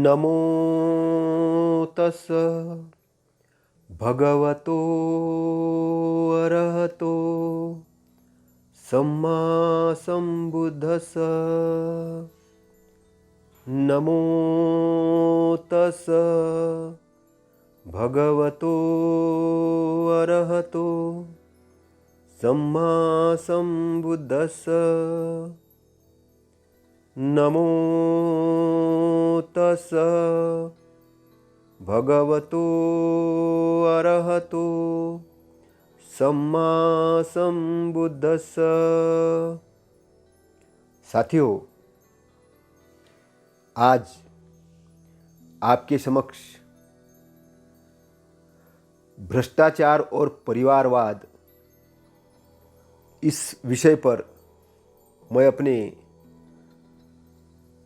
नमो तस् भगवतो अरहतो सम्मा सम्बुद्धस्स। नमो तस् भगवतो अरहतो सम्मा सम्बुद्धस्स। नमो तस् भगवतो अरहतो सम्मा सम्बुद्धस्स। साथियों, आज आपके समक्ष भ्रष्टाचार और परिवारवाद इस विषय पर मैं अपने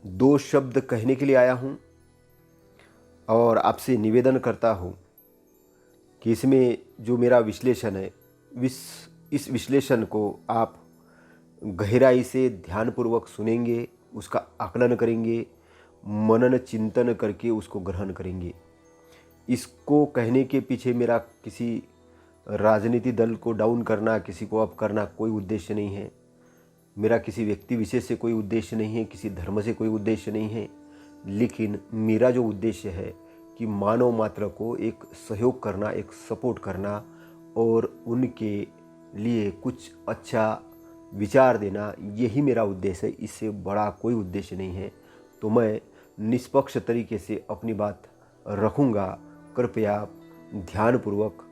दो शब्द कहने के लिए आया हूँ और आपसे निवेदन करता हूँ कि इसमें जो मेरा विश्लेषण है इस विश्लेषण को आप गहराई से ध्यानपूर्वक सुनेंगे, उसका आकलन करेंगे, मनन चिंतन करके उसको ग्रहण करेंगे। इसको कहने के पीछे मेरा किसी राजनीति दल को डाउन करना, किसी को अप करना कोई उद्देश्य नहीं है। मेरा किसी व्यक्ति विशेष से कोई उद्देश्य नहीं है, किसी धर्म से कोई उद्देश्य नहीं है। लेकिन मेरा जो उद्देश्य है कि मानव मात्र को एक सहयोग करना, एक सपोर्ट करना और उनके लिए कुछ अच्छा विचार देना, यही मेरा उद्देश्य है। इससे बड़ा कोई उद्देश्य नहीं है। तो मैं निष्पक्ष तरीके से अपनी बात रखूँगा। कृपया ध्यानपूर्वक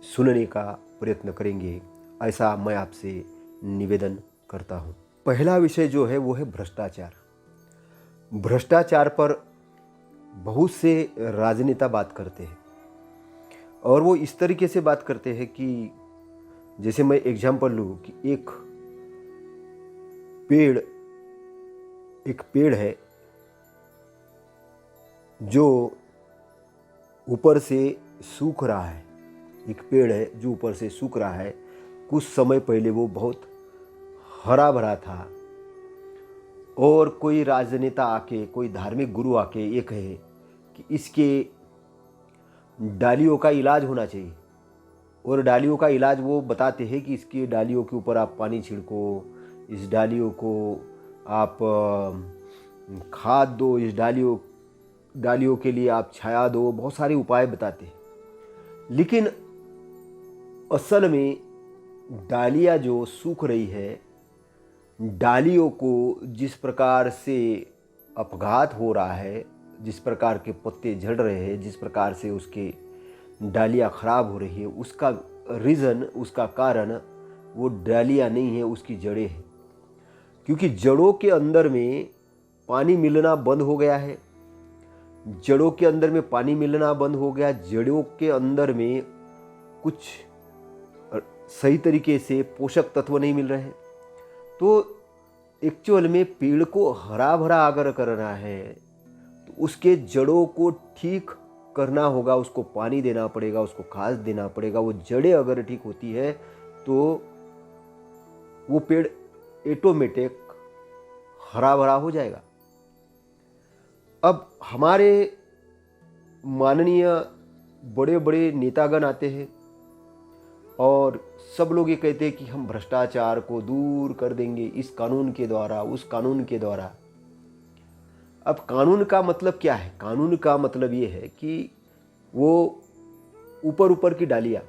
सुनने का प्रयत्न करेंगे, ऐसा मैं आपसे निवेदन करता हूँ। पहला विषय जो है वो है भ्रष्टाचार। भ्रष्टाचार पर बहुत से राजनेता बात करते हैं और वो इस तरीके से बात करते हैं कि जैसे मैं एग्जाम्पल लूँ कि एक पेड़ है जो ऊपर से सूख रहा है। एक पेड़ है जो ऊपर से सूख रहा है। कुछ समय पहले वो बहुत हरा भरा था और कोई राजनेता आके, कोई धार्मिक गुरु आके ये कहे कि इसके डालियों का इलाज होना चाहिए। और डालियों का इलाज वो बताते हैं कि इसकी डालियों के ऊपर आप पानी छिड़को, इस डालियों को आप खाद दो, इस डालियों के लिए आप छाया दो, बहुत सारे उपाय बताते हैं। लेकिन असल में डालियाँ जो सूख रही है, डालियों को जिस प्रकार से अपघात हो रहा है, जिस प्रकार के पत्ते झड़ रहे हैं, जिस प्रकार से उसके डालियाँ खराब हो रही है, उसका रीज़न, उसका कारण वो डालियाँ नहीं है, उसकी जड़ें हैं। क्योंकि जड़ों के अंदर में पानी मिलना बंद हो गया है। जड़ों के अंदर में पानी मिलना बंद हो गया। जड़ों के अंदर में कुछ सही तरीके से पोषक तत्व नहीं मिल रहे हैं। तो एक्चुअल में पेड़ को हरा भरा अगर करना है तो उसके जड़ों को ठीक करना होगा, उसको पानी देना पड़ेगा, उसको खाद देना पड़ेगा। वो जड़ें अगर ठीक होती है तो वो पेड़ ऑटोमेटिक हरा भरा हो जाएगा। अब हमारे माननीय बड़े बड़े नेतागण आते हैं और सब लोग ये कहते हैं कि हम भ्रष्टाचार को दूर कर देंगे इस कानून के द्वारा, उस कानून के द्वारा। अब कानून का मतलब क्या है? कानून का मतलब ये है कि वो ऊपर ऊपर की डालियाँ,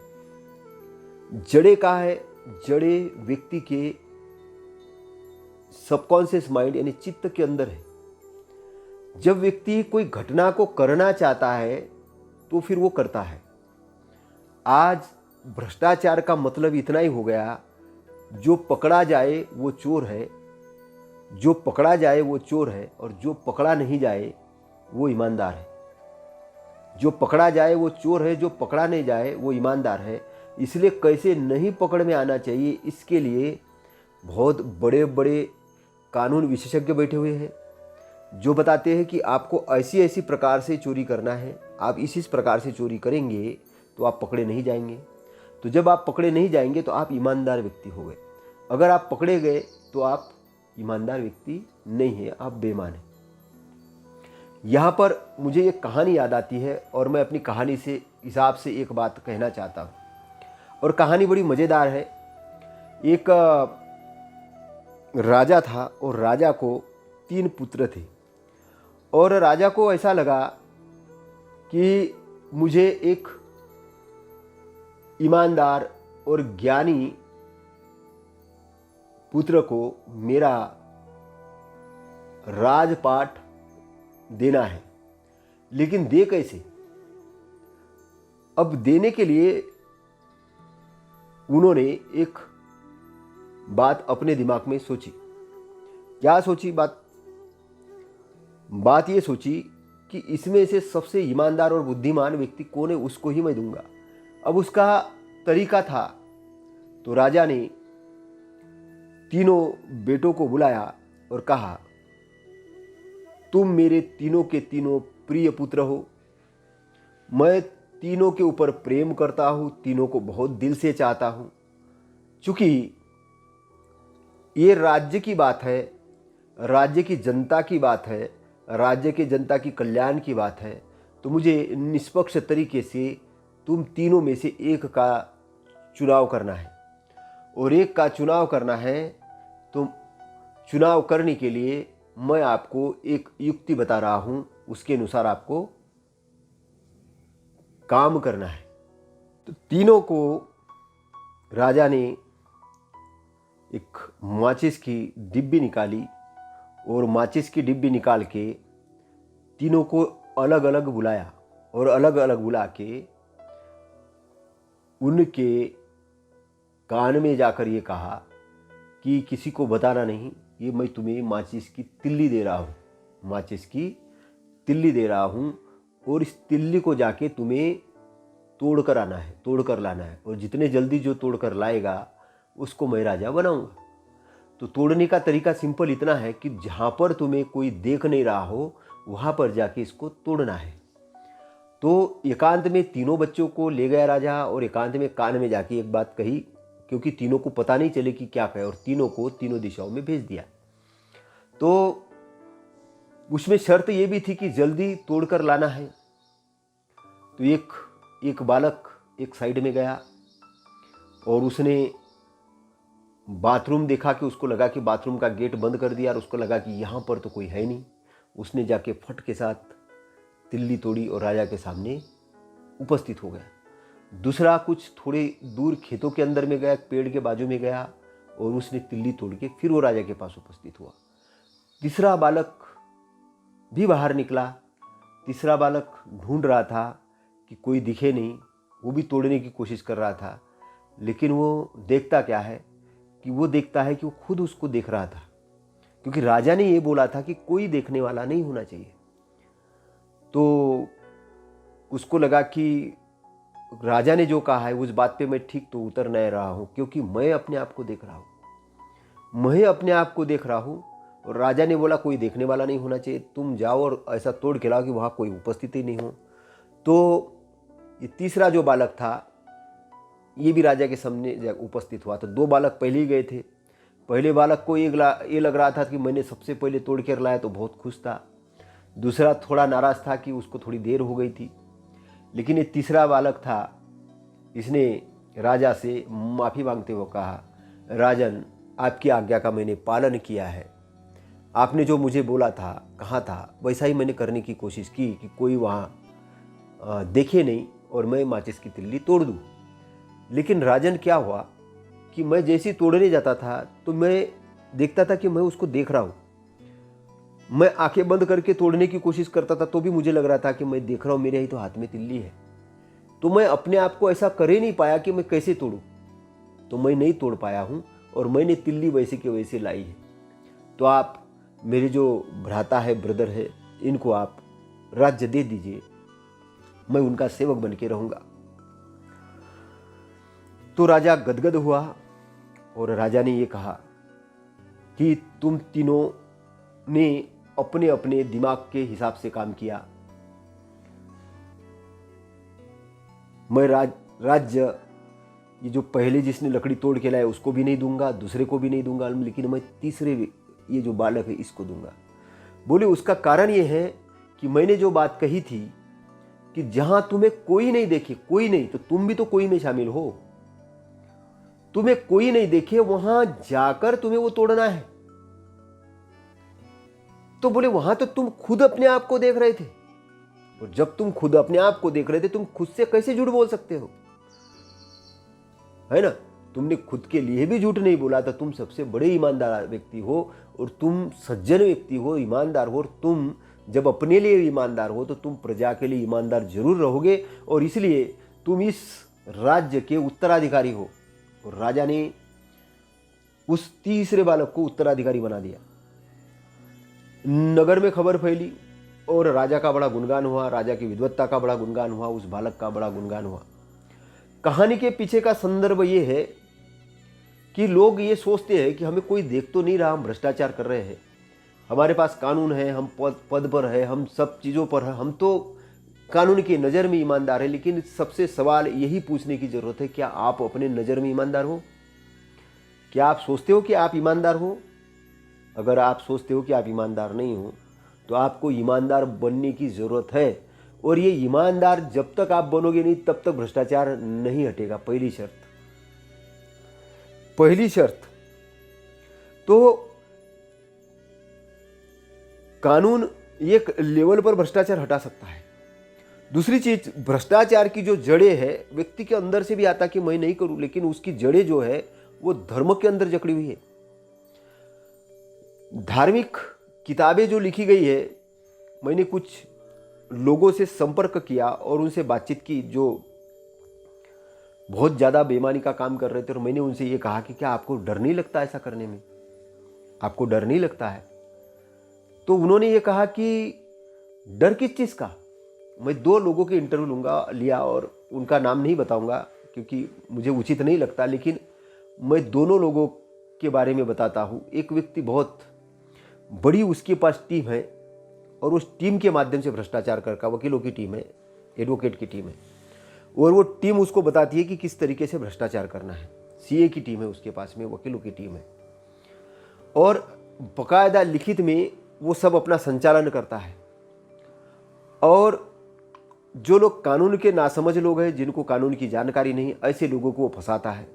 जड़ें कहाँ है? जड़ें व्यक्ति के सबकॉन्शियस माइंड यानी चित्त के अंदर है। जब व्यक्ति कोई घटना को करना चाहता है तो फिर वो करता है। आज भ्रष्टाचार का मतलब इतना ही हो गया, जो पकड़ा जाए वो चोर है, जो पकड़ा जाए वो चोर है और जो पकड़ा नहीं जाए वो ईमानदार है। जो पकड़ा जाए वो चोर है, जो पकड़ा नहीं जाए वो ईमानदार है। इसलिए कैसे नहीं पकड़ में आना चाहिए, इसके लिए बहुत बड़े बड़े कानून विशेषज्ञ बैठे हुए हैं जो बताते हैं कि आपको ऐसी ऐसी प्रकार से चोरी करना है, आप इस प्रकार से चोरी करेंगे तो आप पकड़े नहीं जाएंगे। तो जब आप पकड़े नहीं जाएंगे तो आप ईमानदार व्यक्ति हो गए। अगर आप पकड़े गए तो आप ईमानदार व्यक्ति नहीं है, आप बेईमान हैं। यहाँ पर मुझे एक कहानी याद आती है और मैं अपनी कहानी से हिसाब से एक बात कहना चाहता हूँ। और कहानी बड़ी मज़ेदार है। एक राजा था और राजा को 3 पुत्र थे। और राजा को ऐसा लगा कि मुझे एक ईमानदार और ज्ञानी पुत्र को मेरा राजपाट देना है, लेकिन दे कैसे? अब देने के लिए उन्होंने एक बात अपने दिमाग में सोची। क्या सोची बात ये सोची कि इसमें से सबसे ईमानदार और बुद्धिमान व्यक्ति कौन है, उसको ही मैं दूंगा। अब उसका तरीका था, तो राजा ने तीनों बेटों को बुलाया और कहा, तुम मेरे तीनों के तीनों प्रिय पुत्र हो। मैं तीनों के ऊपर प्रेम करता हूँ, तीनों को बहुत दिल से चाहता हूँ। चूँकि ये राज्य की बात है, राज्य की जनता की बात है, राज्य की जनता की कल्याण की बात है, तो मुझे निष्पक्ष तरीके से तुम तीनों में से एक का चुनाव करना है। और एक का चुनाव करना है तो चुनाव करने के लिए मैं आपको एक युक्ति बता रहा हूँ, उसके अनुसार आपको काम करना है। तो तीनों को राजा ने एक माचिस की डिब्बी निकाली और माचिस की डिब्बी निकाल के तीनों को अलग अलग बुलाया और अलग अलग बुला के उनके कान में जाकर ये कहा कि किसी को बताना नहीं, ये मैं तुम्हें माचिस की तिल्ली दे रहा हूँ, माचिस की तिल्ली दे रहा हूँ, और इस तिल्ली को जाके तुम्हें तोड़ कर आना है, तोड़ कर लाना है, और जितने जल्दी जो तोड़ कर लाएगा उसको मैं राजा बनाऊंगा। तो तोड़ने का तरीका सिंपल इतना है कि जहाँ पर तुम्हें कोई देख नहीं रहा हो वहाँ पर जाके इसको तोड़ना है। तो एकांत में तीनों बच्चों को ले गया राजा और एकांत में कान में जाके एक बात कही, क्योंकि तीनों को पता नहीं चले कि क्या कहे, और तीनों को तीनों दिशाओं में भेज दिया। तो उसमें शर्त ये भी थी कि जल्दी तोड़कर लाना है। तो एक बालक एक साइड में गया और उसने बाथरूम देखा कि उसको लगा कि बाथरूम का गेट बंद कर दिया और उसको लगा कि यहाँ पर तो कोई है नहीं। उसने जाके फट के साथ तिल्ली तोड़ी और राजा के सामने उपस्थित हो गया। दूसरा कुछ थोड़े दूर खेतों के अंदर में गया, पेड़ के बाजू में गया और उसने तिल्ली तोड़ के फिर वो राजा के पास उपस्थित हुआ। तीसरा बालक भी बाहर निकला। तीसरा बालक ढूंढ रहा था कि कोई दिखे नहीं, वो भी तोड़ने की कोशिश कर रहा था, लेकिन वो देखता क्या है कि वो देखता है कि वो खुद उसको देख रहा था, क्योंकि राजा ने ये बोला था कि कोई देखने वाला नहीं होना चाहिए। तो उसको लगा कि राजा ने जो कहा है उस बात पे मैं ठीक तो उतर नहीं रहा हूँ, क्योंकि मैं अपने आप को देख रहा हूँ, मैं अपने आप को देख रहा हूँ। और राजा ने बोला कोई देखने वाला नहीं होना चाहिए, तुम जाओ और ऐसा तोड़ के लाओ कि वहाँ कोई उपस्थित ही नहीं हो। तो ये तीसरा जो बालक था ये भी राजा के सामने उपस्थित हुआ। तो 2 बालक पहले ही गए थे। पहले बालक को ये लग रहा था कि मैंने सबसे पहले तोड़ कर लाया, तो बहुत खुश था। दूसरा थोड़ा नाराज़ था कि उसको थोड़ी देर हो गई थी। लेकिन ये तीसरा बालक था, इसने राजा से माफ़ी मांगते हुए कहा, राजन आपकी आज्ञा का मैंने पालन किया है, आपने जो मुझे बोला था, कहा था, वैसा ही मैंने करने की कोशिश की कि कोई वहाँ देखे नहीं और मैं माचिस की तिल्ली तोड़ दूँ। लेकिन राजन क्या हुआ कि मैं जैसे तोड़ने जाता था तो मैं देखता था कि मैं उसको देख रहा हूँ। मैं आंखें बंद करके तोड़ने की कोशिश करता था तो भी मुझे लग रहा था कि मैं देख रहा हूँ, मेरे ही तो हाथ में तिल्ली है। तो मैं अपने आप को ऐसा कर ही नहीं पाया कि मैं कैसे तोड़ूँ, तो मैं नहीं तोड़ पाया हूँ और मैंने तिल्ली वैसे के वैसे लाई है। तो आप मेरे जो भ्राता है, ब्रदर है, इनको आप राज्य दे दीजिए, मैं उनका सेवक बन के रहूँगा। तो राजा गदगद हुआ और राजा ने ये कहा कि तुम तीनों ने अपने अपने दिमाग के हिसाब से काम किया। मैं राज्य ये जो पहले जिसने लकड़ी तोड़ के लाया उसको भी नहीं दूंगा, दूसरे को भी नहीं दूंगा, लेकिन मैं तीसरे ये जो बालक है इसको दूंगा। बोले उसका कारण ये है कि मैंने जो बात कही थी कि जहां तुम्हें कोई नहीं देखे, कोई नहीं, तो तुम भी तो कोई में शामिल हो, तुम्हें कोई नहीं देखे वहां जाकर तुम्हें वो तोड़ना है। तो बोले वहां तो तुम खुद अपने आप को देख रहे थे, और जब तुम खुद अपने आप को देख रहे थे तुम खुद से कैसे झूठ बोल सकते हो, है ना। तुमने खुद के लिए भी झूठ नहीं बोला, तो तुम सबसे बड़े ईमानदार व्यक्ति हो, और तुम सज्जन व्यक्ति हो, ईमानदार हो, और तुम जब अपने लिए ईमानदार हो तो तुम प्रजा के लिए ईमानदार जरूर रहोगे, और इसलिए तुम इस राज्य के उत्तराधिकारी हो। और राजा ने उस तीसरे बालक को उत्तराधिकारी बना दिया। नगर में खबर फैली और राजा का बड़ा गुणगान हुआ, राजा की विद्वत्ता का बड़ा गुणगान हुआ, उस बालक का बड़ा गुणगान हुआ। कहानी के पीछे का संदर्भ ये है कि लोग ये सोचते हैं कि हमें कोई देख तो नहीं रहा, हम भ्रष्टाचार कर रहे हैं, हमारे पास कानून है, हम पद पर है, हम सब चीज़ों पर है, हम तो कानून की नज़र में ईमानदार है। लेकिन सबसे सवाल यही पूछने की ज़रूरत है, क्या आप अपने नज़र में ईमानदार हो? क्या आप सोचते हो कि आप ईमानदार हो? अगर आप सोचते हो कि आप ईमानदार नहीं हो तो आपको ईमानदार बनने की ज़रूरत है, और ये ईमानदार जब तक आप बनोगे नहीं तब तक भ्रष्टाचार नहीं हटेगा। पहली शर्त तो कानून एक लेवल पर भ्रष्टाचार हटा सकता है। दूसरी चीज, भ्रष्टाचार की जो जड़ें है व्यक्ति के अंदर से भी आता कि मैं नहीं करूं, लेकिन उसकी जड़ें जो है वो धर्म के अंदर जकड़ी हुई है। धार्मिक किताबें जो लिखी गई है, मैंने कुछ लोगों से संपर्क किया और उनसे बातचीत की जो बहुत ज़्यादा बेईमानी का काम कर रहे थे, और मैंने उनसे ये कहा कि क्या आपको डर नहीं लगता ऐसा करने में? आपको डर नहीं लगता है? तो उन्होंने ये कहा कि डर किस चीज़ का? मैं 2 लोगों के इंटरव्यू लिया, और उनका नाम नहीं बताऊंगा क्योंकि मुझे उचित नहीं लगता, लेकिन मैं दोनों लोगों के बारे में बताता हूँ। एक व्यक्ति बहुत बड़ी उसके पास टीम है, और उस टीम के माध्यम से भ्रष्टाचार करता, वकीलों की टीम है, एडवोकेट की टीम है, और वो टीम उसको बताती है कि किस तरीके से भ्रष्टाचार करना है। सीए की टीम है उसके पास में, वकीलों की टीम है, और बाकायदा लिखित में वो सब अपना संचालन करता है। और जो लोग कानून के नासमझ लोग हैं, जिनको कानून की जानकारी नहीं, ऐसे लोगों को वो फंसाता है,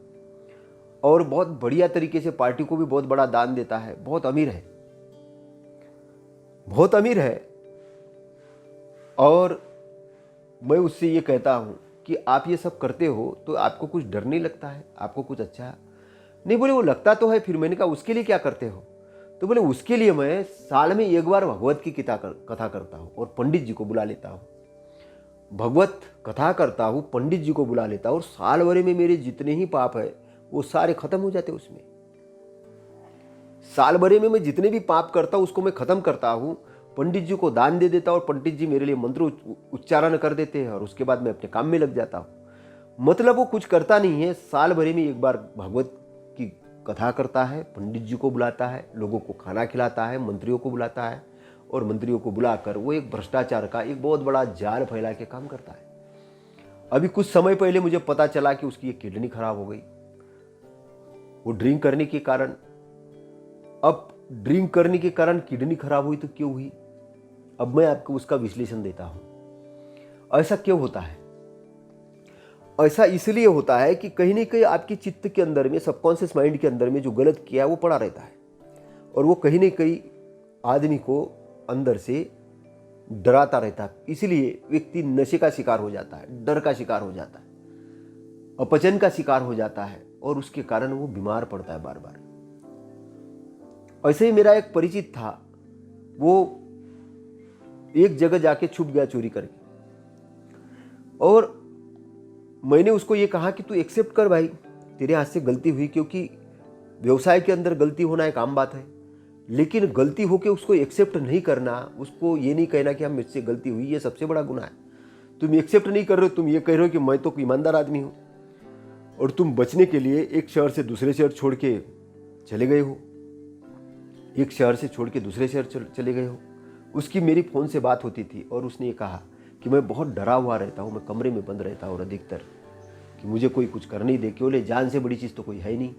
और बहुत बढ़िया तरीके से पार्टी को भी बहुत बड़ा दान देता है। बहुत अमीर है, बहुत अमीर है। और मैं उससे ये कहता हूँ कि आप ये सब करते हो तो आपको कुछ डर नहीं लगता है? आपको कुछ अच्छा नहीं? बोले वो लगता तो है। फिर मैंने कहा उसके लिए क्या करते हो? तो बोले उसके लिए मैं साल में एक बार भगवत की कथा करता हूँ और पंडित जी को बुला लेता हूँ। भगवत कथा करता हूँ, पंडित जी को बुला लेता हूँ, और साल भर में मेरे जितने ही पाप है वो सारे खत्म हो जाते उसमें। साल भर में मैं जितने भी पाप करता हूँ उसको मैं खत्म करता हूँ, पंडित जी को दान दे देता हूँ, और पंडित जी मेरे लिए मंत्र उच्चारण कर देते हैं, और उसके बाद मैं अपने काम में लग जाता हूँ। मतलब वो कुछ करता नहीं है, साल भर में एक बार भगवत की कथा करता है, पंडित जी को बुलाता है, लोगों को खाना खिलाता है, मंत्रियों को बुलाता है, और मंत्रियों को बुलाकर वो एक भ्रष्टाचार का एक बहुत बड़ा जाल फैला के काम करता है। अभी कुछ समय पहले मुझे पता चला कि उसकी एक किडनी खराब हो गई, वो ड्रिंक करने के कारण। अब ड्रिंक करने के कारण किडनी खराब हुई तो क्यों हुई? अब मैं आपको उसका विश्लेषण देता हूं। ऐसा क्यों होता है? ऐसा इसलिए होता है कि कहीं ना कहीं आपके चित्त के अंदर में, सबकॉन्शियस माइंड के अंदर में जो गलत किया है वो पड़ा रहता है, और वो कहीं ना कहीं आदमी को अंदर से डराता रहता है। इसलिए व्यक्ति नशे का शिकार हो जाता है, डर का शिकार हो जाता है, अपचन का शिकार हो जाता है, और उसके कारण वो बीमार पड़ता है बार बार। ऐसे ही मेरा एक परिचित था, वो एक जगह जाके छुप गया चोरी करके, और मैंने उसको ये कहा कि तू एक्सेप्ट कर भाई, तेरे हाथ से गलती हुई, क्योंकि व्यवसाय के अंदर गलती होना एक आम बात है, लेकिन गलती होके उसको एक्सेप्ट नहीं करना, उसको ये नहीं कहना कि हम मुझसे गलती हुई, ये सबसे बड़ा गुनाह है। तुम एक्सेप्ट नहीं कर रहे हो, तुम ये कह रहे हो कि मैं तो ईमानदार आदमी हूँ, और तुम बचने के लिए एक शहर से दूसरे शहर छोड़ के चले गए हो, एक शहर से छोड़ के दूसरे शहर चले गए हो। उसकी मेरी फ़ोन से बात होती थी, और उसने ये कहा कि मैं बहुत डरा हुआ रहता हूँ, मैं कमरे में बंद रहता हूँ, और अधिकतर कि मुझे कोई कुछ कर नहीं दे, केवल जान से बड़ी चीज़ तो कोई है नहीं,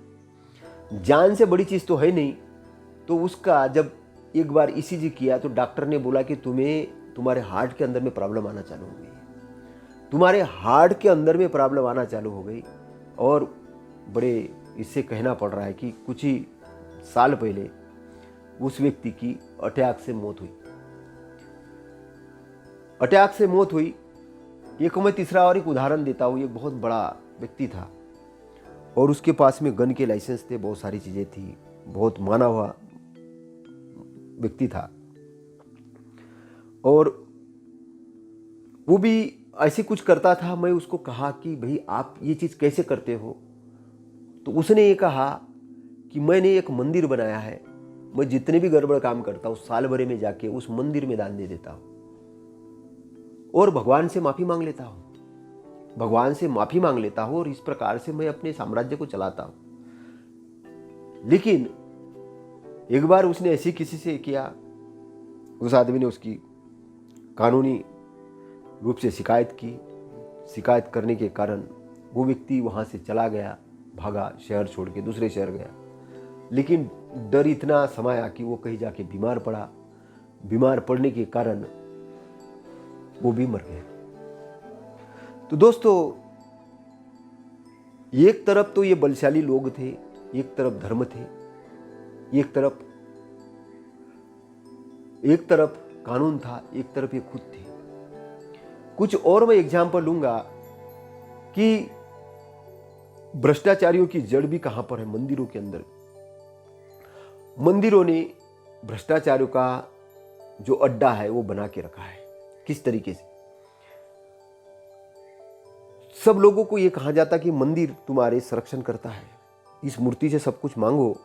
जान से बड़ी चीज़ तो है नहीं। तो उसका जब एक बार ईसीजी किया तो डॉक्टर ने बोला कि तुम्हें तुम्हारे हार्ट के अंदर में प्रॉब्लम आना चालू हो गई। तुम्हारे हार्ट के अंदर में प्रॉब्लम आना चालू हो गई और बड़े इससे कहना पड़ रहा है कि कुछ ही साल पहले उस व्यक्ति की अटैक से मौत हुई। अटैक से मौत हुई। एक मैं तीसरा और एक उदाहरण देता हूँ। एक बहुत बड़ा व्यक्ति था और उसके पास में गन के लाइसेंस थे, बहुत सारी चीज़ें थी, बहुत माना हुआ व्यक्ति था और वो भी ऐसे कुछ करता था। मैं उसको कहा कि भाई आप ये चीज़ कैसे करते हो? तो उसने ये कहा कि मैंने एक मंदिर बनाया है, मैं जितने भी गड़बड़ काम करता हूँ साल भर में जाके उस मंदिर में दान दे देता हूँ और भगवान से माफ़ी मांग लेता हूँ, भगवान से माफ़ी मांग लेता हूँ और इस प्रकार से मैं अपने साम्राज्य को चलाता हूँ। लेकिन एक बार उसने ऐसी किसी से किया, उस आदमी ने उसकी कानूनी रूप से शिकायत की। शिकायत करने के कारण वो व्यक्ति वहाँ से चला गया, भागा, शहर छोड़ के दूसरे शहर गया। लेकिन डर इतना समाया कि वो कहीं जाके बीमार पड़ा। बीमार पड़ने के कारण वो भी मर गया। तो दोस्तों, एक तरफ तो ये बलशाली लोग थे, एक तरफ धर्म थे, एक तरफ कानून था, एक तरफ ये खुद थे। कुछ और मैं एग्जाम्पल लूंगा कि भ्रष्टाचारियों की जड़ भी कहां पर है। मंदिरों के अंदर, मंदिरों ने भ्रष्टाचारियों का जो अड्डा है वो बना के रखा है। किस तरीके से? सब लोगों को ये कहा जाता कि मंदिर तुम्हारे संरक्षण करता है, इस मूर्ति से सब कुछ मांगो,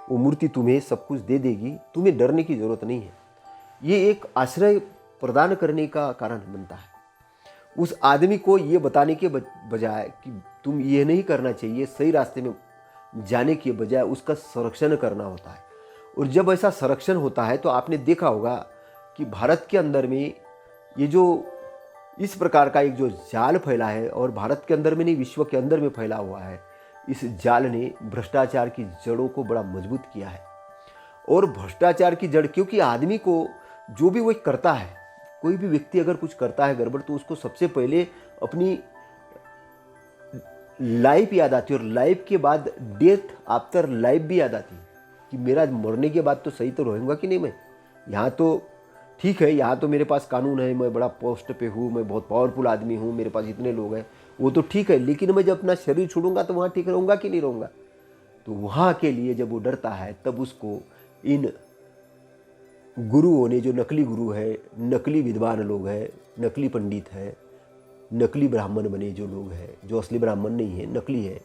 वो मूर्ति तुम्हें सब कुछ दे देगी, तुम्हें डरने की जरूरत नहीं है। ये एक आश्रय प्रदान करने का कारण बनता है। उस आदमी को ये बताने के बजाय कि तुम ये नहीं करना चाहिए, सही रास्ते में जाने के बजाय उसका संरक्षण करना होता है। और जब ऐसा संरक्षण होता है तो आपने देखा होगा कि भारत के अंदर में ये जो इस प्रकार का एक जो जाल फैला है, और भारत के अंदर में नहीं विश्व के अंदर में फैला हुआ है, इस जाल ने भ्रष्टाचार की जड़ों को बड़ा मजबूत किया है। और भ्रष्टाचार की जड़, क्योंकि आदमी को जो भी वो करता है, कोई भी व्यक्ति अगर कुछ करता है गड़बड़, तो उसको सबसे पहले अपनी लाइफ याद आती है और लाइफ के बाद डेथ आफ्टर लाइफ भी याद आती है कि मेरा मरने के बाद तो सही तो रहूँगा कि नहीं। मैं यहाँ तो ठीक है, यहाँ तो मेरे पास कानून है, मैं बड़ा पोस्ट पे हूँ, मैं बहुत पावरफुल आदमी हूँ, मेरे पास इतने लोग हैं, वो तो ठीक है, लेकिन मैं जब अपना शरीर छोड़ूंगा तो वहाँ ठीक रहूँगा कि नहीं रहूँगा? तो वहाँ के लिए जब वो डरता है तब उसको इन गुरुओं ने, जो नकली गुरु है, नकली विद्वान लोग हैं, नकली पंडित है, नकली ब्राह्मण बने जो लोग हैं, जो असली ब्राह्मण नहीं है, नकली है,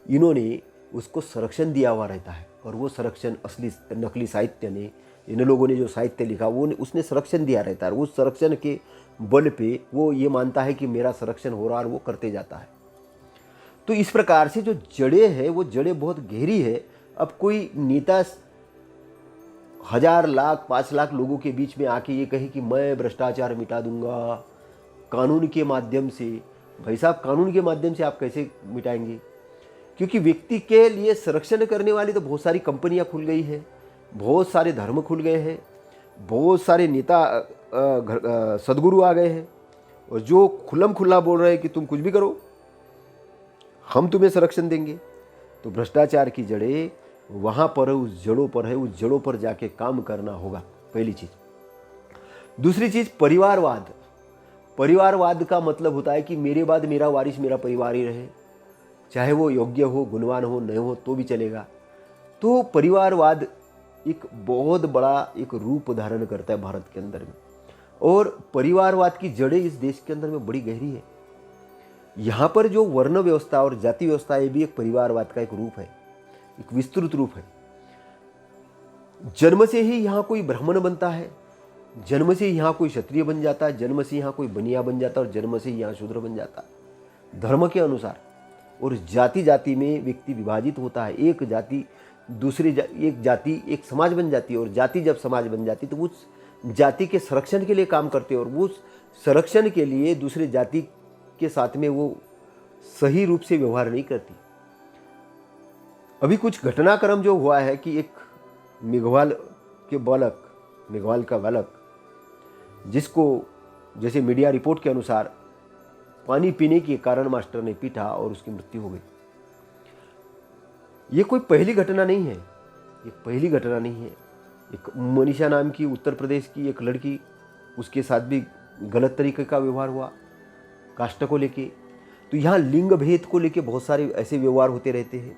इन्होंने उसको संरक्षण दिया हुआ रहता है। और वो संरक्षण असली नकली साहित्य ने, इन लोगों ने जो साहित्य लिखा वो उसने संरक्षण दिया रहता है। उस संरक्षण के बल पे वो ये मानता है कि मेरा संरक्षण हो रहा है और वो करते जाता है। तो इस प्रकार से जो जड़ें हैं वो जड़ें बहुत गहरी है। अब कोई नेता 1000 लाख 5 लाख लोगों के बीच में आके ये कहे कि मैं भ्रष्टाचार मिटा दूंगा कानून के माध्यम से, भाई साहब कानून के माध्यम से आप कैसे मिटाएंगे? क्योंकि व्यक्ति के लिए संरक्षण करने वाली तो बहुत सारी कंपनियां खुल गई है, बहुत सारे धर्म खुल गए हैं, बहुत सारे नेता सदगुरु आ गए हैं, और जो खुल्लम खुल्ला बोल रहे हैं कि तुम कुछ भी करो, हम तुम्हें संरक्षण देंगे। तो भ्रष्टाचार की जड़ें वहाँ पर है, उस जड़ों पर है, उस जड़ों पर जाके काम करना होगा, पहली चीज़। दूसरी चीज़, परिवारवाद। परिवारवाद का मतलब होता है कि मेरे बाद मेरा वारिस मेरा परिवार ही रहे, चाहे वो योग्य हो, गुणवान हो, नहीं हो तो भी चलेगा। तो परिवारवाद एक बहुत बड़ा एक रूप धारण करता है भारत के अंदर में, और परिवारवाद की जड़ें इस देश के अंदर में बड़ी गहरी है। यहाँ पर जो वर्ण व्यवस्था और जाति व्यवस्था है भी एक परिवारवाद का एक रूप है, एक विस्तृत रूप है। जन्म से ही यहाँ कोई ब्राह्मण बनता है, जन्म से यहाँ कोई क्षत्रिय बन जाता है, जन्म से यहाँ कोई बनिया बन जाता है, और जन्म से यहाँ शूद्र बन जाता है धर्म के अनुसार। और जाति जाति में व्यक्ति विभाजित होता है, एक जाति दूसरी एक जाति एक समाज बन जाती है, और जाति जब समाज बन जाती तो उस जाति के संरक्षण के लिए काम करते हैं, और वो संरक्षण के लिए दूसरे जाति के साथ में वो सही रूप से व्यवहार नहीं करती। अभी कुछ घटनाक्रम जो हुआ है कि एक मेघवाल का बालक जिसको जैसे मीडिया रिपोर्ट के अनुसार पानी पीने के कारण मास्टर ने पीटा और उसकी मृत्यु हो गई। ये कोई पहली घटना नहीं है, ये पहली घटना नहीं है। एक मनीषा नाम की उत्तर प्रदेश की एक लड़की, उसके साथ भी गलत तरीके का व्यवहार हुआ कास्ट को लेके। तो यहाँ लिंग भेद को लेके बहुत सारे ऐसे व्यवहार होते रहते हैं।